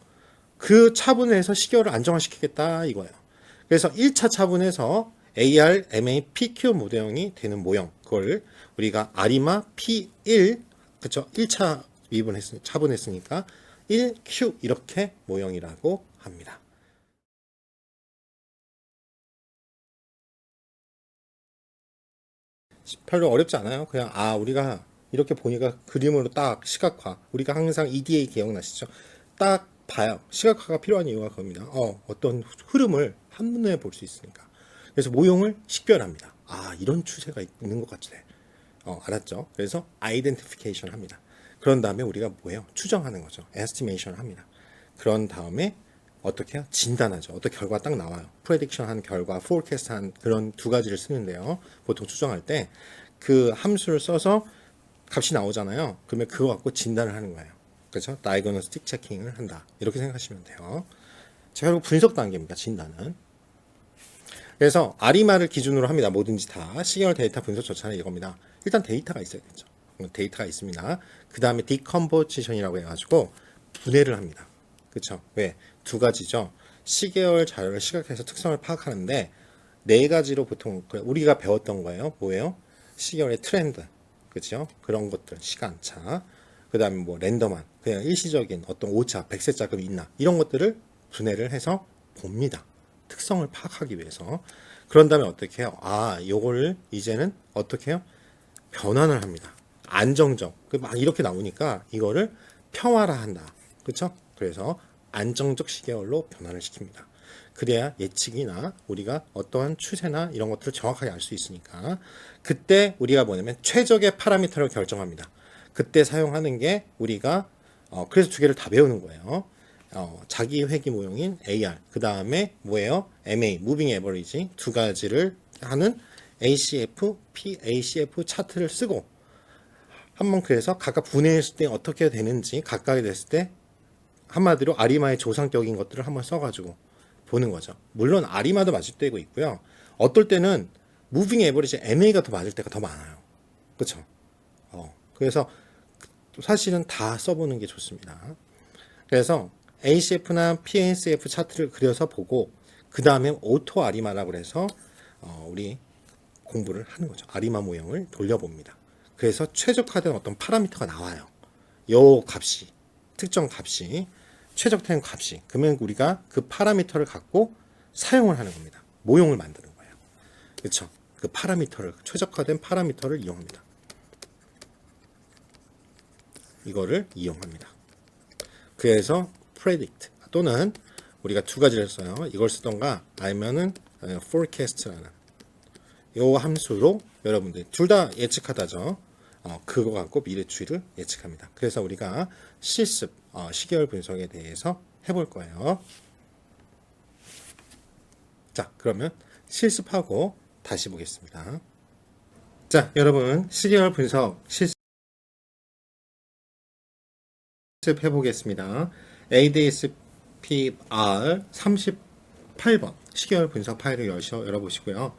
[SPEAKER 1] 그 차분해서 시계열을 안정화시키겠다 이거예요. 그래서 1차 차분해서 AR, MA, PQ 모델형이 되는 모형, 그걸 우리가 아리마 P1, 그쵸? 1차 차분했으니까 1Q 이렇게 모형이라고 합니다. 별로 어렵지 않아요. 그냥 우리가 이렇게 보니까 그림으로 딱 시각화. 우리가 항상 EDA 기억나시죠? 딱 봐요. 시각화가 필요한 이유가 그겁니다. 어떤 흐름을 한눈에 볼 수 있으니까. 그래서 모형을 식별합니다. 이런 추세가 있는 것 같지. 알았죠? 그래서 아이덴티피케이션 합니다. 그런 다음에 우리가 뭐예요? 추정하는 거죠. 에스티메이션 합니다. 그런 다음에 어떻게 해요? 진단하죠. 어떤 결과가 딱 나와요. 프레딕션 한 결과, 포캐스트 한 그런 두 가지를 쓰는데요. 보통 추정할 때 그 함수를 써서 값이 나오잖아요. 그러면 그거 갖고 진단을 하는 거예요. 그렇죠? 다이그노스틱 체킹을 한다. 이렇게 생각하시면 돼요. 자, 결국 분석 단계입니다. 진단은. 그래서 아리마를 기준으로 합니다. 뭐든지 다. 시계열 데이터 분석 절차는 이겁니다. 일단 데이터가 있어야겠죠. 데이터가 있습니다. 그 다음에 디컴포지션이라고 해가지고 분해를 합니다. 그쵸? 왜? 두 가지죠. 시계열 자료를 시각해서 특성을 파악하는데 네 가지로 보통 우리가 배웠던 거예요. 뭐예요? 시계열의 트렌드, 그죠? 그런 것들, 시간차, 그 다음에 뭐 랜덤한, 그냥 일시적인 어떤 오차, 백세자금이 있나 이런 것들을 분해를 해서 봅니다. 특성을 파악하기 위해서. 그런 다음에 어떻게 해요? 요거를 이제는 어떻게 해요? 변환을 합니다. 안정적. 막 이렇게 나오니까 이거를 평화화한다. 그쵸? 그래서 안정적 시계열로 변환을 시킵니다. 그래야 예측이나 우리가 어떠한 추세나 이런 것들을 정확하게 알 수 있으니까 그때 우리가 뭐냐면 최적의 파라미터를 결정합니다. 그때 사용하는 게 우리가 그래서 두 개를 다 배우는 거예요. 자기 회귀 모형인 AR, 그 다음에 뭐예요? MA, Moving Average 두 가지를 하는 ACF, PACF 차트를 쓰고 한번 그래서 각각 분해했을 때 어떻게 되는지 각각이 됐을 때 한마디로 아리마의 조상격인 것들을 한번 써가지고 보는 거죠. 물론 아리마도 맞을 때고 있고요. 어떨 때는 무빙 에버리지 MA가 더 맞을 때가 더 많아요. 그렇죠? 그래서 사실은 다 써보는 게 좋습니다. 그래서 ACF나 PNSF 차트를 그려서 보고 그 다음에 오토 아리마라고 해서 우리 공부를 하는 거죠. 아리마 모형을 돌려봅니다. 그래서 최적화된 어떤 파라미터가 나와요. 요 값이 특정 값이 최적화된 값이 그러면 우리가 그 파라미터를 갖고 사용을 하는 겁니다. 모형을 만드는 거예요. 그렇죠? 그 파라미터를 최적화된 파라미터를 이용합니다. 이거를 이용합니다. 그래서 predict 또는 우리가 두 가지를 써요. 이걸 쓰던가 아니면은 forecast라는 요 함수로 여러분들 둘 다 예측하다죠. 그거 갖고 미래 추이를 예측합니다. 그래서 우리가 실습 시계열 분석에 대해서 해볼 거예요. 자, 그러면 실습하고 다시 보겠습니다. 자, 여러분 시계열 분석 실습해 보겠습니다. ADSPR 38번 시계열 분석 파일을 열어보시고요.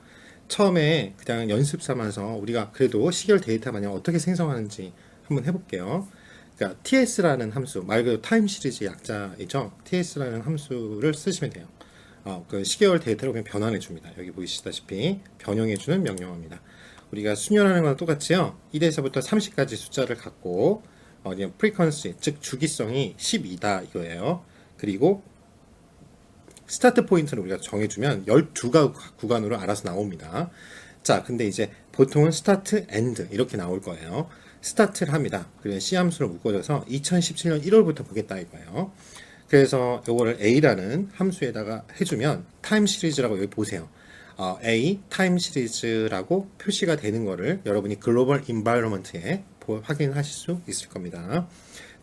[SPEAKER 1] 처음에 그냥 연습 삼아서 우리가 그래도 시계열 데이터 마냥 어떻게 생성하는지 한번 해볼게요. 그러니까 TS라는 함수, 말 그대로 타임 시리즈 약자이죠. TS라는 함수를 쓰시면 돼요. 그 시계열 데이터로 그냥 변환해 줍니다. 여기 보시다시피 변형해 주는 명령어입니다. 우리가 수년하는 거랑 똑같이요. 1에서부터 30까지 숫자를 갖고 프리퀀시, 즉 주기성이 12다 이거예요. 그리고 스타트 포인트를 우리가 정해주면 12가 구간으로 알아서 나옵니다. 자, 근데 이제 보통은 스타트, 엔드 이렇게 나올 거예요. 스타트를 합니다. 그래서 C 함수를 묶어줘서 2017년 1월부터 보겠다 이거예요. 그래서 이거를 A라는 함수에다가 해주면 타임 시리즈라고 여기 보세요. A 타임 시리즈라고 표시가 되는 거를 여러분이 글로벌 인바이러먼트에 확인하실 수 있을 겁니다.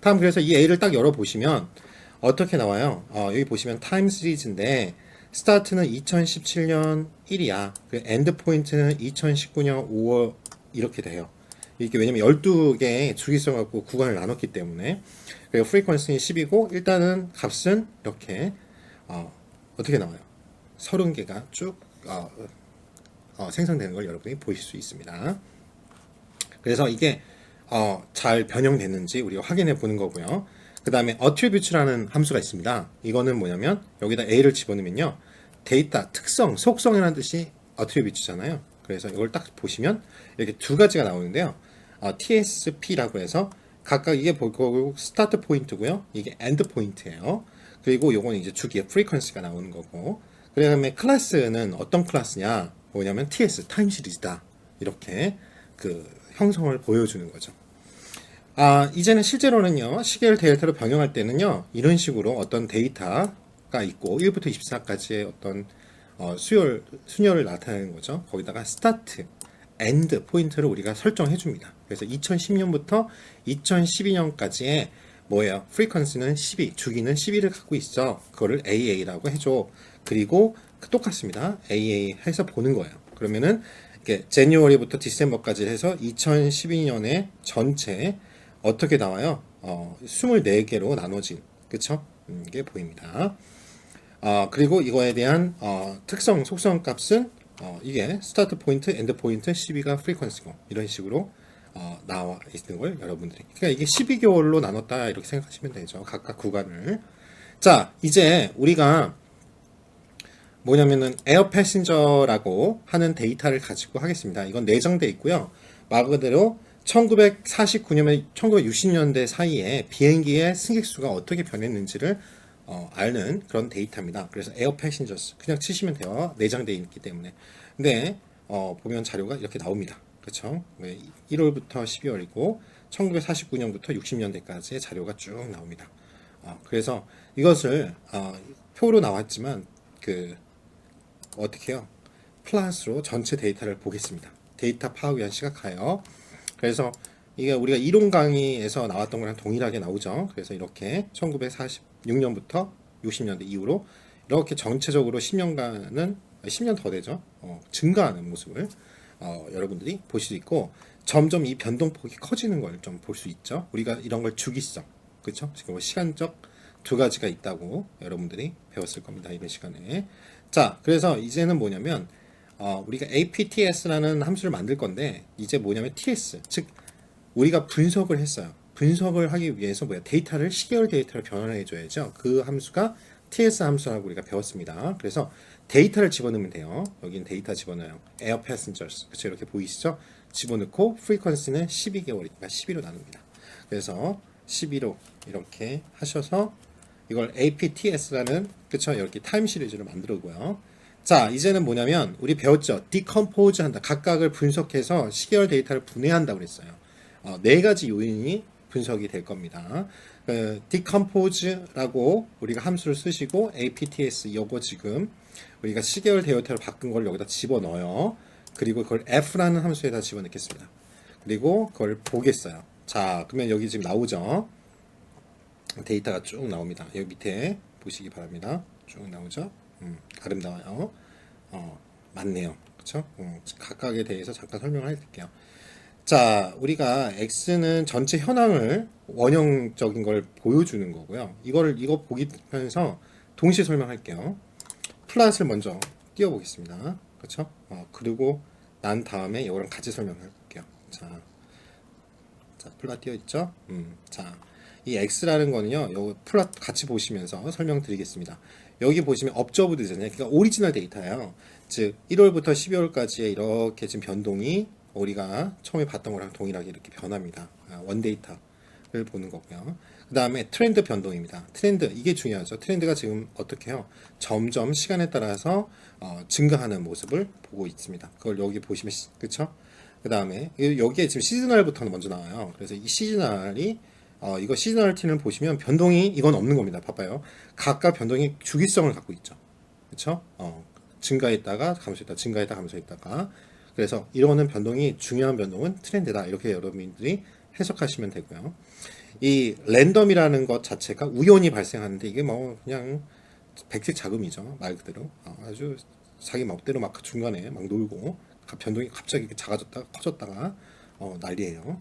[SPEAKER 1] 다음 그래서 이 A를 딱 열어보시면 어떻게 나와요? 여기 보시면 타임 시리즈인데 스타트는 2017년 1이야. 그 엔드 포인트는 2019년 5월 이렇게 돼요. 이게 왜냐면 12개의 주기성 갖고 구간을 나눴기 때문에. 그리고 프리퀀시는 10이고 일단은 값은 이렇게 어떻게 나와요? 30개가 쭉 생성되는 걸 여러분이 보실 수 있습니다. 그래서 이게 잘 변형됐는지 우리가 확인해 보는 거고요. 그 다음에 attribute라는 함수가 있습니다. 이거는 뭐냐면 여기다 A를 집어넣으면요. 데이터, 특성, 속성이라는 뜻이 attribute잖아요. 그래서 이걸 딱 보시면 이렇게 두 가지가 나오는데요. TSP라고 해서 각각 이게 보고 스타트 포인트고요. 이게 엔드 포인트예요. 그리고 요거는 이제 주기의 frequency가 나오는 거고. 그 다음에 클래스는 어떤 클래스냐? 뭐냐면 TS, 타임 시리즈다. 이렇게 그 형성을 보여주는 거죠. 이제는 실제로는요, 시계열 데이터로 변형할 때는요, 이런 식으로 어떤 데이터가 있고, 1부터 24까지의 어떤, 수녀를 나타내는 거죠. 거기다가 스타트, 엔드 포인트를 우리가 설정해 줍니다. 그래서 2010년부터 2012년까지의 뭐예요? 프리퀀시는 12, 주기는 12를 갖고 있어. 그거를 AA라고 해줘. 그리고 똑같습니다. AA 해서 보는 거예요. 그러면은, 제니워리부터 디셈버까지 해서 2012년에 전체 어떻게 나와요? 24개로 나눠진, 그쵸? 이게 보입니다. 그리고 이거에 대한 특성, 속성 값은 이게 스타트 포인트, 엔드 포인트, 12가 프리퀀시고 이런 식으로 나와 있는 걸 여러분들이. 그러니까 이게 12개월로 나눴다 이렇게 생각하시면 되죠. 각각 구간을. 자, 이제 우리가 뭐냐면은 에어 패신저라고 하는 데이터를 가지고 하겠습니다. 이건 내장돼 있고요. 말 그대로 1949년에 1960년대 사이에 비행기의 승객 수가 어떻게 변했는지를 아는 그런 데이터입니다. 그래서 에어 패신저스 그냥 치시면 돼요. 내장돼 있기 때문에. 근데 보면 자료가 이렇게 나옵니다. 그렇죠? 1월부터 12월이고 1949년부터 60년대까지의 자료가 쭉 나옵니다. 그래서 이것을 표로 나왔지만 어떻게 해요? 플러스로 전체 데이터를 보겠습니다. 데이터 파악 위한 시각하여. 그래서 이게 우리가 이론 강의에서 나왔던 거랑 동일하게 나오죠. 그래서 이렇게 1946년부터 60년대 이후로 이렇게 전체적으로 10년간은 10년 더 되죠. 증가하는 모습을 여러분들이 보실 수 있고 점점 이 변동폭이 커지는 걸 좀 볼 수 있죠. 우리가 이런 걸 주기성, 그렇죠? 지금 시간적 두 가지가 있다고 여러분들이 배웠을 겁니다. 이번 시간에. 자, 그래서 이제는 뭐냐면 우리가 apts라는 함수를 만들 건데 이제 뭐냐면 ts, 즉 우리가 분석을 했어요. 분석을 하기 위해서 데이터를 시계열 데이터로 변환해 줘야죠. 그 함수가 ts 함수라고 우리가 배웠습니다. 그래서 데이터를 집어넣으면 돼요. 여기는 데이터 집어넣어요. air passengers. 그렇죠? 이렇게 보이시죠? 집어넣고 frequency는 12개월이니까 12로 나눕니다. 그래서 12로 이렇게 하셔서 이걸 apts라는 그쵸? 이렇게 타임 시리즈를 만들고요. 자, 이제는 뭐냐면 우리 배웠죠? decompose 한다. 각각을 분석해서 시계열 데이터를 분해한다고 그랬어요. 네 가지 요인이 분석이 될 겁니다. decompose라고 우리가 함수를 쓰시고 apts 요거 지금 우리가 시계열 데이터를 바꾼 걸 여기다 집어넣어요. 그리고 그걸 f라는 함수에다 집어넣겠습니다. 그리고 그걸 보겠어요. 자, 그러면 여기 지금 나오죠? 데이터가 쭉 나옵니다. 여기 밑에 보시기 바랍니다. 쭉 나오죠? 아름다워요. 맞네요. 그쵸? 각각에 대해서 잠깐 설명을 해드릴게요. 자, 우리가 x는 전체 현황을 원형적인 걸 보여주는 거고요. 이거 보기면서 동시에 설명할게요. 플랫을 먼저 띄워보겠습니다. 그렇죠? 그리고 난 다음에 이거랑 같이 설명할게요. 자, 플랫 띄어 있죠? 자, 이 x라는 거는요. 요 플랫 같이 보시면서 설명드리겠습니다. 여기 보시면 업저브드잖아요. 그러니까 오리지널 데이터예요. 즉 1월부터 12월까지의 이렇게 지금 변동이 우리가 처음에 봤던 거랑 동일하게 이렇게 변합니다. 원 데이터를 보는 거고요. 그 다음에 트렌드 변동입니다. 트렌드, 이게 중요하죠. 트렌드가 지금 어떻게 해요? 점점 시간에 따라서 증가하는 모습을 보고 있습니다. 그걸 여기 보시면, 그쵸? 그 다음에 여기에 지금 시즈널부터는 먼저 나와요. 그래서 이 시즈널이 이거 시즈널티를 보시면 변동이 이건 없는 겁니다. 봐봐요. 각각 변동이 주기성을 갖고 있죠. 그쵸? 증가했다가 감소했다, 증가했다, 감소했다가. 그래서 이러는 변동이 중요한 변동은 트렌드다. 이렇게 여러분들이 해석하시면 되고요. 이 랜덤이라는 것 자체가 우연히 발생하는데 이게 뭐 그냥 백색 자금이죠. 말 그대로. 아주 자기 멋대로 막 중간에 막 놀고 변동이 갑자기 작아졌다가 커졌다가 난리예요.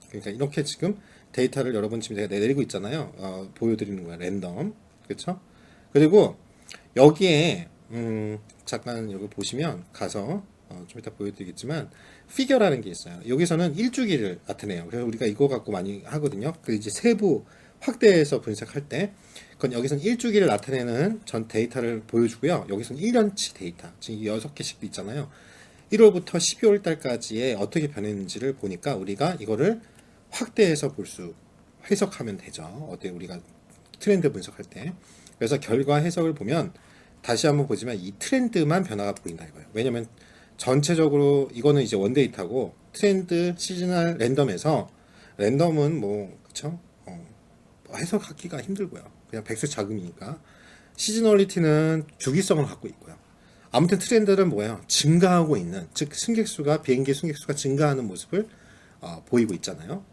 [SPEAKER 1] 그러니까 이렇게 지금 데이터를 여러분 지금 제가 내리고 있잖아요. 보여드리는 거야. 랜덤. 그렇죠? 그리고 여기에 잠깐 여기 보시면 가서 좀 이따 보여드리겠지만 피겨라는 게 있어요. 여기서는 일주기를 나타내요. 그래서 우리가 이거 갖고 많이 하거든요. 그 이제 세부 확대해서 분석할 때 그건 여기서는 일주기를 나타내는 전 데이터를 보여주고요. 여기서는 1년치 데이터 지금 6개씩도 있잖아요. 1월부터 12월 달까지의 어떻게 변했는지를 보니까 우리가 이거를 확대해서 해석하면 되죠. 어때 우리가 트렌드 분석할 때. 그래서 결과 해석을 보면 다시 한번 보지만 이 트렌드만 변화가 보인다 이거예요. 왜냐면 전체적으로 이거는 이제 원데이터고 트렌드, 시즈널, 랜덤에서 랜덤은 뭐 그쵸? 해석하기가 힘들고요. 그냥 백색 자금이니까. 시즈널리티는 주기성을 갖고 있고요. 아무튼 트렌드는 뭐예요? 증가하고 있는, 즉 비행기 승객수가 증가하는 모습을 보이고 있잖아요.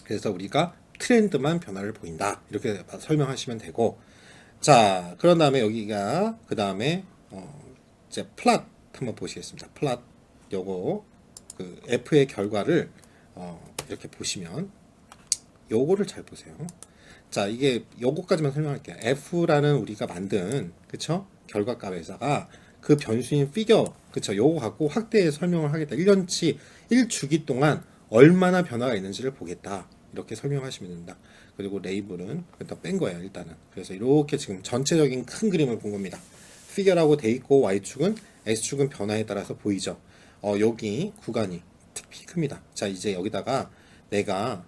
[SPEAKER 1] 그래서 우리가 트렌드만 변화를 보인다 이렇게 설명하시면 되고, 자 그런 다음에 여기가 그 다음에 이제 플랫 한번 보시겠습니다. 플랫 요거 그 F의 결과를 이렇게 보시면 요거를 잘 보세요. 자 이게 요거까지만 설명할게요. F라는 우리가 만든 그쵸 결과값에다가 그 변수인 피겨 그쵸 요거 갖고 확대해 설명을 하겠다. 1년치 1주기 동안 얼마나 변화가 있는지를 보겠다. 이렇게 설명하시면 된다. 그리고 레이블은 일단 뺀 거예요. 일단은. 그래서 이렇게 지금 전체적인 큰 그림을 본 겁니다. 피겨라고 돼 있고 Y축은 X축은 변화에 따라서 보이죠. 여기 구간이 특히 큽니다. 자 이제 여기다가 내가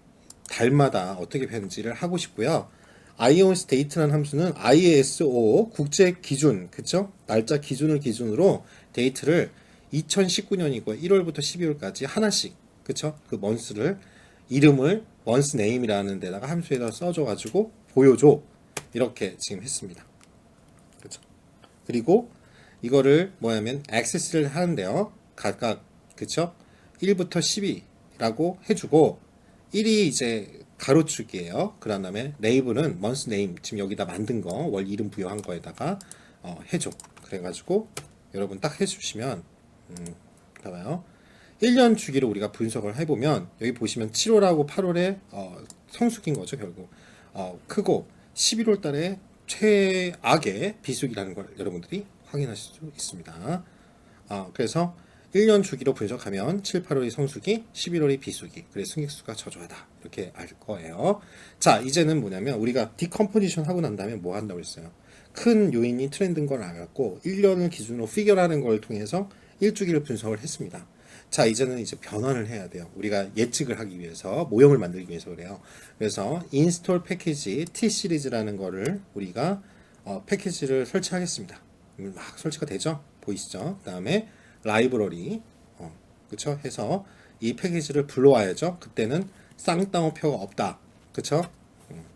[SPEAKER 1] 달마다 어떻게 변지를 하고 싶고요. ions date라는 함수는 ISO 국제 기준 그쵸? 날짜 기준을 기준으로 데이트를 2019년이고 1월부터 12월까지 하나씩 그쵸? 그 먼스를 이름을 once name이라는 데다가 함수에다 써줘 가지고 보여줘 이렇게 지금 했습니다. 그쵸? 그리고 이거를 뭐냐면 액세스를 하는데요. 각각 그쵸? 1부터 10이라고 해주고 1이 이제 가로축이에요. 그 다음에 레이블은 month name 지금 여기다 만든 거 월 이름 부여한 거에다가 해줘. 그래가지고 여러분 딱 해주시면 봐봐요. 1년 주기로 우리가 분석을 해보면 여기 보시면 7월하고 8월에 성수기인 거죠 결국 크고 11월 달에 최악의 비수기라는 걸 여러분들이 확인하실 수 있습니다. 그래서 1년 주기로 분석하면 7, 8월이 성수기, 11월이 비수기. 그래서 승객수가 저조하다. 이렇게 알 거예요. 자, 이제는 뭐냐면 우리가 디컴포지션 하고 난 다음에 뭐 한다고 했어요? 큰 요인이 트렌드인 걸 알았고 1년을 기준으로 피겨라는 걸 통해서 일주기를 분석을 했습니다. 자, 이제는 이제 변환을 해야 돼요. 우리가 예측을 하기 위해서, 모형을 만들기 위해서 그래요. 그래서 인스톨 패키지 T 시리즈라는 거를 우리가 패키지를 설치하겠습니다. 막 설치가 되죠? 보이시죠? 그 다음에 라이브러리, 그쵸? 해서 이 패키지를 불러와야죠. 그때는 쌍따옴표가 없다. 그쵸?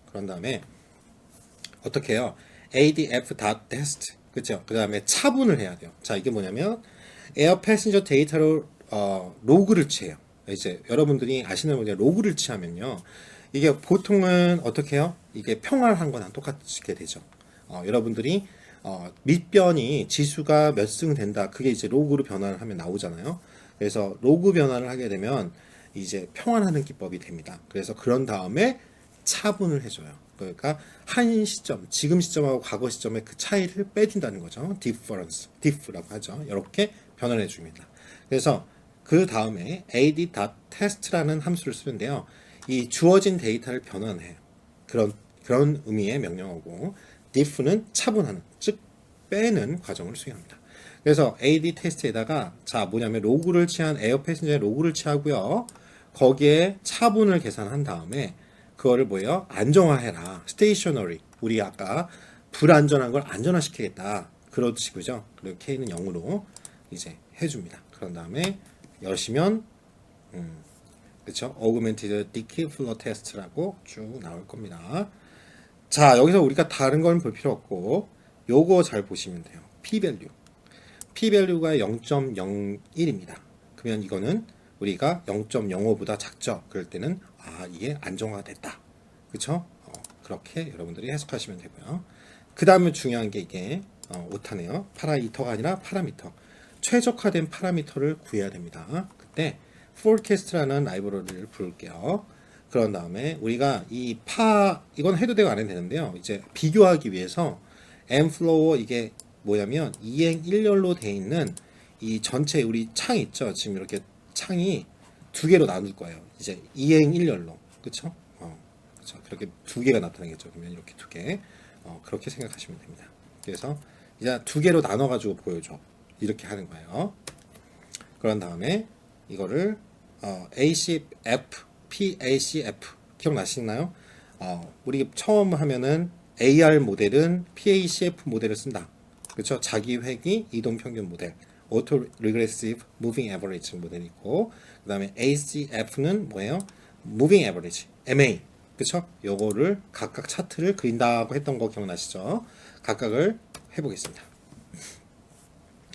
[SPEAKER 1] 그런 다음에 어떻게 해요? adf.test. 그쵸? 그 다음에 차분을 해야 돼요. 자, 이게 뭐냐면 에어 패신저 데이터로 로그를 취해요. 이제 여러분들이 아시는 분이 로그를 취하면요. 이게 보통은 어떻게 해요? 이게 평활한 거랑 똑같게 되죠. 여러분들이 밑변이 지수가 몇 승 된다. 그게 이제 로그로 변환을 하면 나오잖아요. 그래서 로그 변환을 하게 되면 이제 평환하는 기법이 됩니다. 그래서 그런 다음에 차분을 해줘요. 그러니까 한 시점, 지금 시점하고 과거 시점의 그 차이를 빼준다는 거죠. difference, diff라고 하죠. 이렇게 변환해 줍니다. 그래서 그 다음에 ad.test라는 함수를 쓰는데요. 이 주어진 데이터를 변환해요. 그런 의미의 명령어고 diff는 차분하는, 즉 빼는 과정을 수행합니다. 그래서 AD 테스트에다가 자 뭐냐면 로그를 취한 에어 패신저의 로그를 취하고요. 거기에 차분을 계산한 다음에 그거를 뭐예요? 안정화해라. 스테이셔너리. 우리 아까 불안전한 걸 안전화시키겠다. 그런 식이죠. 그리고 K는 0으로 이제 해줍니다. 그런 다음에 여시면 그렇죠? Augmented Decay Flow Test라고 쭉 나올 겁니다. 자, 여기서 우리가 다른 건 볼 필요 없고 요거 잘 보시면 돼요. P-value. P-value가 0.01입니다. 그러면 이거는 우리가 0.05보다 작죠. 그럴 때는 이게 안정화가 됐다. 그쵸? 그렇게 여러분들이 해석하시면 되고요. 그 다음에 중요한 게 이게 오타네요. 파라미터가 아니라 파라미터. 최적화된 파라미터를 구해야 됩니다. 그때 forecast라는 라이브러리를 부를게요. 그런 다음에 우리가 이건 해도 되고 안 해도 되는데요. 이제 비교하기 위해서 mflow 이게 뭐냐면 2행 1열로 돼 있는 이 전체 우리 창 있죠. 지금 이렇게 창이 두 개로 나눌 거예요. 이제 2행 1열로. 그쵸? 그쵸. 그렇게 두 개가 나타나겠죠. 그러면 이렇게 두 개. 그렇게 생각하시면 됩니다. 그래서 이제 두 개로 나눠 가지고 보여줘. 이렇게 하는 거예요. 그런 다음에 이거를 ACF, PACF 기억나시나요? 우리 처음 하면은 AR 모델은 PACF 모델을 쓴다. 그렇죠? 자기 회귀 이동 평균 모델, Auto Regressive Moving Average 모델이 있고, 그다음에 ACF는 뭐예요? Moving Average, MA. 그렇죠? 요거를 각각 차트를 그린다고 했던 거 기억나시죠? 각각을 해보겠습니다.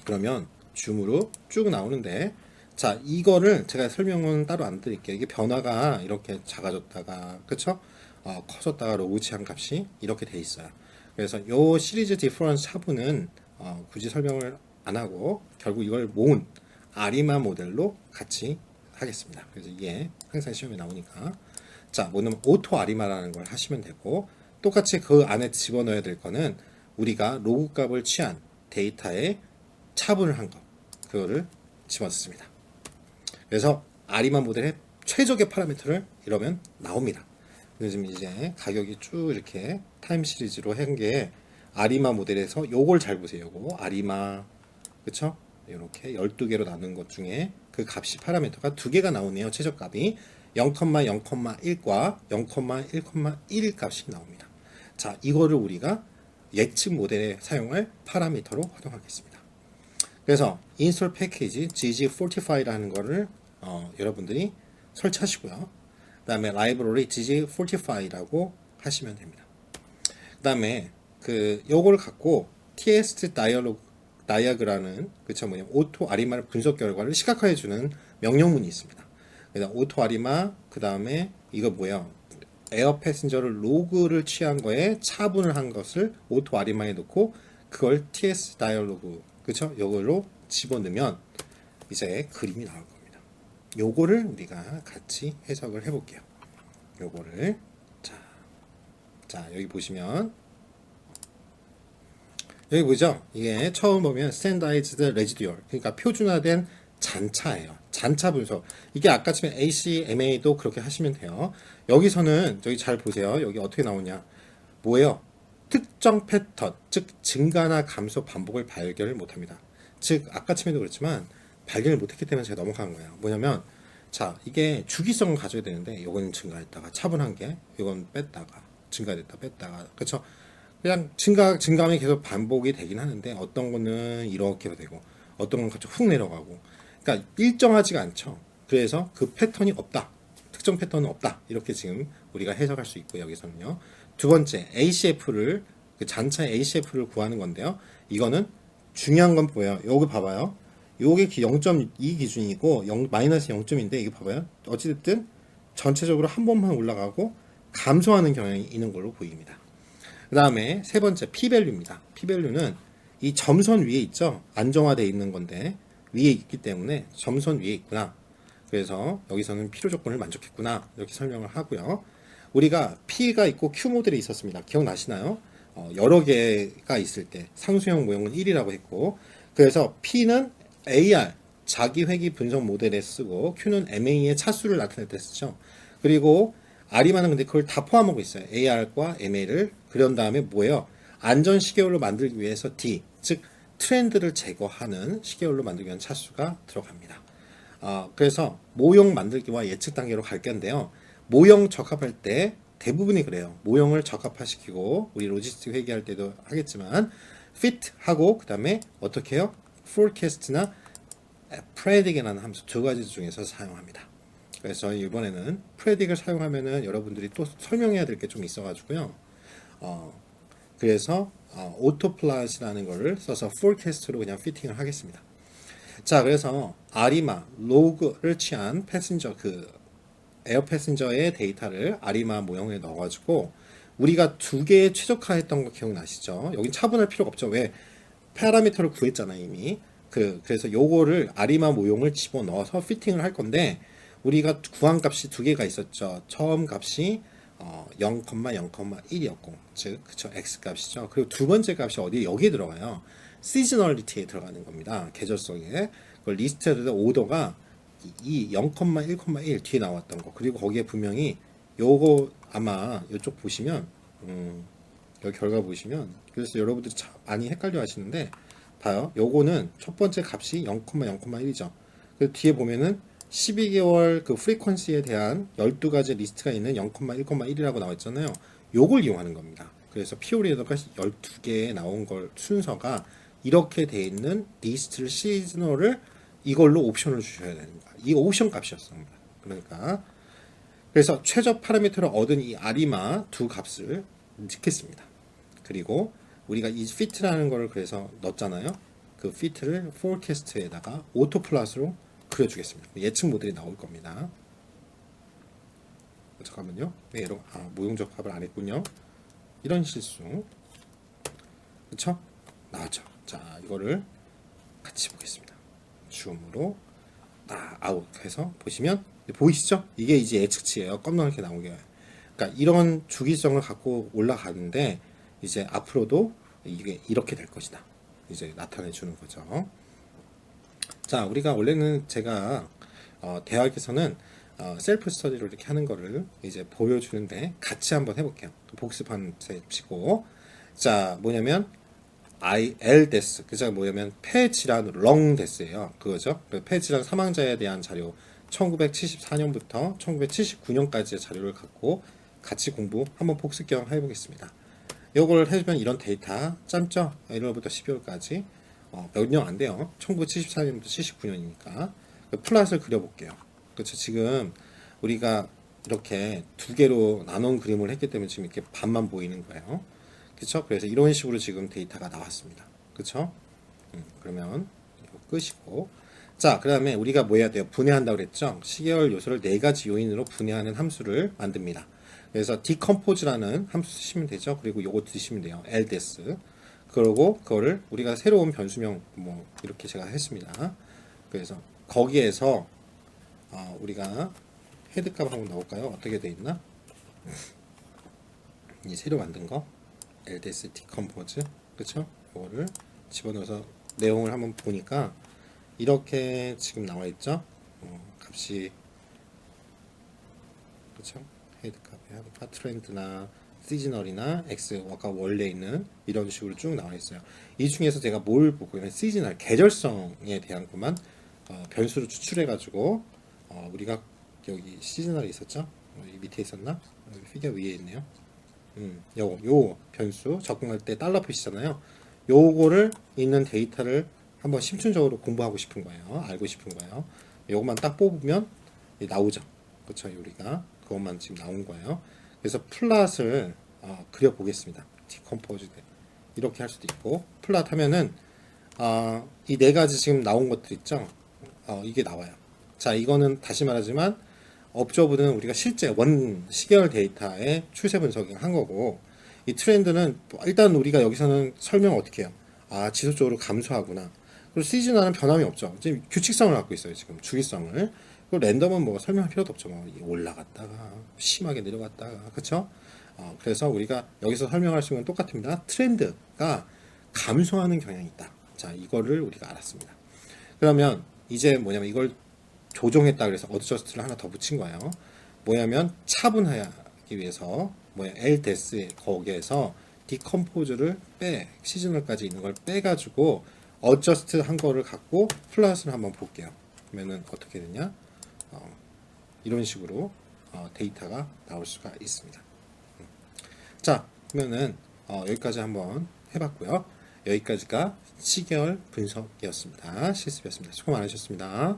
[SPEAKER 1] 그러면 줌으로 쭉 나오는데, 자, 이거를 제가 설명은 따로 안 드릴게요. 이게 변화가 이렇게 작아졌다가, 그쵸? 커졌다가 로그 취한 값이 이렇게 돼 있어요. 그래서 요 시리즈 디퍼런스 차분은 굳이 설명을 안 하고 결국 이걸 모은 아리마 모델로 같이 하겠습니다. 그래서 이게 항상 시험에 나오니까. 자, 뭐냐면 오토 아리마라는 걸 하시면 되고, 똑같이 그 안에 집어넣어야 될 거는 우리가 로그 값을 취한 데이터에 차분을 한 것, 그거를 집어넣습니다. 그래서 아리마 모델의 최적의 파라미터를 이러면 나옵니다. 요즘 이제 가격이 쭉 이렇게 타임 시리즈로 한 게 아리마 모델에서 요걸 잘 보세요. 요거 아리마, 그쵸? 이렇게 12개로 나눈 것 중에 그 값이 파라미터가 두 개가 나오네요. 최저값이 0,0,1과 0,1,1 값이 나옵니다. 자, 이거를 우리가 예측 모델에 사용할 파라미터로 활용하겠습니다. 그래서 인스톨 패키지 GG45라는 거를 여러분들이 설치하시고요. 그 다음에 라이브러리 GG45라고 하시면 됩니다. 그 다음에 요거를 갖고 TST 다이아그라는 그쵸 뭐냐면 오토 아리마 분석 결과를 시각화해주는 명령문이 있습니다. 그래서 오토 아리마 그 다음에 이거 뭐야? 에어 패신저를 로그를 취한 거에 차분을 한 것을 오토 아리마에 넣고 그걸 TS 다이얼로그 그쵸? 요걸로 집어넣으면 이제 그림이 나올 겁니다. 요거를 우리가 같이 해석을 해볼게요. 요거를 자 자, 여기 보시면 여기 보죠? 이게 처음 보면 standardized residual, 그러니까 표준화된 잔차예요. 잔차 분석. 이게 아까 치면 ACMA도 그렇게 하시면 돼요. 여기서는 저기 잘 보세요. 여기 어떻게 나오냐? 뭐예요? 특정 패턴, 즉 증가나 감소 반복을 발견을 못합니다. 즉 아까 치면도 그렇지만 발견을 못했기 때문에 제가 넘어간 거예요. 뭐냐면 자, 이게 주기성을 가져야 되는데 이건 증가했다가 차분한 게 이건 뺐다가 증가됐다 뺐다가 그렇죠? 그냥 증감이 계속 반복이 되긴 하는데 어떤 거는 이렇게 되고 어떤 건 갑자기 훅 내려가고 그러니까 일정하지가 않죠. 그래서 그 패턴이 없다. 특정 패턴은 없다. 이렇게 지금 우리가 해석할 수 있고 여기서는요. 두 번째 ACF를 그 잔차의 ACF를 구하는 건데요. 이거는 중요한 건 뭐예요? 여기 봐봐요. 요게 0.2 기준이고 마이너스 0.인데 이게 봐봐요. 어찌됐든 전체적으로 한 번만 올라가고 감소하는 경향이 있는 걸로 보입니다. 그 다음에 세 번째 P-밸류입니다. P-밸류는 이 점선 위에 있죠. 안정화되어 있는 건데 위에 있기 때문에 점선 위에 있구나. 그래서 여기서는 필요 조건을 만족했구나. 이렇게 설명을 하고요. 우리가 P가 있고 Q 모델이 있었습니다. 기억나시나요? 여러 개가 있을 때 상수형 모형은 1이라고 했고 그래서 P는 AR 자기회귀 분석 모델에 쓰고 Q는 MA의 차수를 나타낼 때 쓰죠. 그리고 RE만은 근데 그걸 다 포함하고 있어요. AR과 MA를 그런 다음에 뭐예요? 안전 시계열로 만들기 위해서 D, 즉 트렌드를 제거하는 시계열로 만들기 위한 차수가 들어갑니다. 그래서 모형 만들기와 예측 단계로 갈 건데요. 모형 적합할 때 대부분이 그래요. 모형을 적합화시키고 우리 로지스틱 회계할 때도 하겠지만 fit 하고 그 다음에 어떻게 해요? forecast나 predict이라는 함수 두 가지 중에서 사용합니다. 그래서 이번에는 predict을 사용하면은 여러분들이 또 설명해야 될 게 좀 있어가지고요. 그래서 autoplot이라는 거를 써서 forecast로 그냥 피팅을 하겠습니다. 자, 그래서 아리마 로그를 취한 패신저 그 에어 패신저의 데이터를 아리마 모형에 넣어가지고 우리가 두 개의 최적화했던 거 기억나시죠? 여긴 차분할 필요가 없죠. 왜? 파라미터를 구했잖아요 이미. 그래서 요거를 아리마 모형을 집어 넣어서 피팅을 할 건데 우리가 구한 값이 두 개가 있었죠. 처음 값이 0,0,1이었고 즉 그쵸 x 값이죠. 그리고 두 번째 값이 어디 여기에 들어가요. 시즈널리티에 들어가는 겁니다. 계절성에 그 리스트의 오더가 이 0,1,1 뒤에 나왔던 거 그리고 거기에 분명히 요거 아마 이쪽 보시면 여기 결과 보시면 그래서 여러분들이 많이 헷갈려 하시는데 봐요. 요거는 첫 번째 값이 0,0,1이죠. 그 뒤에 보면은 12개월 그 프리퀀시에 대한 12가지 리스트가 있는 0,1,1이라고 나와 있잖아요. 요걸 이용하는 겁니다. 그래서 피오리에다가 12개에 나온 걸 순서가 이렇게 돼 있는 리스트를 시즈널을 이걸로 옵션을 주셔야 되는 거야. 이 옵션 값이었습니다. 그러니까 그래서 최저 파라미터를 얻은 이 아리마 두 값을 넣겠습니다. 그리고 우리가 이 fit라는 거를 그래서 넣었잖아요. 그 fit를 forecast에다가 autoplot으로 그려주겠습니다. 예측 모델이 나올 겁니다. 잠깐만요. 네, 이런 모형 적합을 안 했군요. 이런 실수, 그렇죠? 나왔죠. 자, 이거를 같이 보겠습니다. 줌으로 아웃 해서 보시면 보이시죠? 이게 이제 예측치예요. 검정이렇게 나오게. 그러니까 이런 주기성을 갖고 올라가는데 이제 앞으로도 이게 이렇게 될 것이다. 이제 나타내 주는 거죠. 자, 우리가 원래는 제가 대학에서는 셀프 스터디로 이렇게 하는 거를 이제 보여주는데 같이 한번 해볼게요. 복습한 셈치고 자, 뭐냐면 IL 데스 그죠? 뭐냐면 폐질환 렁 데스예요. 그거죠. 폐질환 사망자에 대한 자료 1974년부터 1979년까지의 자료를 갖고 같이 공부 한번 복습경 해보겠습니다. 요걸 해주면 이런 데이터 짧죠? 1월부터 12월까지 몇 년 안 돼요. 1974년부터 79년이니까 플랫을 그려볼게요. 그렇죠? 지금 우리가 이렇게 두 개로 나눈 그림을 했기 때문에 지금 이렇게 반만 보이는 거예요. 그렇죠? 그래서 이런 식으로 지금 데이터가 나왔습니다. 그렇죠? 그러면 이거 끄시고 자, 그 다음에 우리가 뭐 해야 돼요? 분해한다고 그랬죠? 시계열 요소를 네 가지 요인으로 분해하는 함수를 만듭니다. 그래서 decompose라는 함수 쓰시면 되죠. 그리고 요거 드시면 돼요. LDS. 그리고 그거를 우리가 새로운 변수명 뭐 이렇게 제가 했습니다. 그래서 거기에서 우리가 헤드값 한번 넣을까요? 어떻게 돼 있나? 이 새로 만든 거 LDS 디컴포즈, 그쵸? 이거를 집어넣어서 내용을 한번 보니까 이렇게 지금 나와 있죠. 값이, 그쵸? 헤드값, 알파, 트렌드나 시즈널이나 X, 아까 원래 있는 이런 식으로 쭉 나와 있어요. 이 중에서 제가 뭘 보고 있냐면 시즈널, 계절성에 대한 것만 변수로 추출해 가지고 우리가 여기 시즈널이 있었죠? 여기 밑에 있었나? 여기 피겨 위에 있네요. 요 변수 적응할 때 달러 표시잖아요. 요거를 있는 데이터를 한번 심층적으로 공부하고 싶은 거예요. 알고 싶은 거예요. 요것만 딱 뽑으면 나오죠. 그렇죠? 우리가 그것만 지금 나온 거예요. 그래서 플랫을 그려 보겠습니다. 디컴포즈 이렇게 할 수도 있고, 플랫 하면은 이 네 가지 지금 나온 것들 있죠. 이게 나와요. 자, 이거는 다시 말하지만 업저브는 우리가 실제 원 시계열 데이터의 추세 분석을 한 거고, 이 트렌드는 일단 우리가 여기서는 설명 어떻게 해요? 지속적으로 감소하구나. 그리고 시즌화는 변함이 없죠. 지금 규칙성을 갖고 있어요. 지금 주기성을. 그리고 랜덤은 뭐 설명할 필요도 없죠. 뭐 올라갔다가 심하게 내려갔다가, 그렇죠? 그래서 우리가 여기서 설명할 수 있는 건 똑같습니다. 트렌드가 감소하는 경향이 있다. 자, 이거를 우리가 알았습니다. 그러면 이제 뭐냐면 이걸 조정했다 그래서 어드저스트를 하나 더 붙인 거예요. 뭐냐면 차분하기 위해서 LDS 거기에서 디컴포즈를 시즈널까지 있는 걸 빼가지고 어저스트 한 거를 갖고 플러스를 한번 볼게요. 그러면은 어떻게 되냐? 이런 식으로 데이터가 나올 수가 있습니다. 자, 그러면은 여기까지 한번 해봤고요. 여기까지가 시계열 분석이었습니다. 실습이었습니다. 수고 많으셨습니다.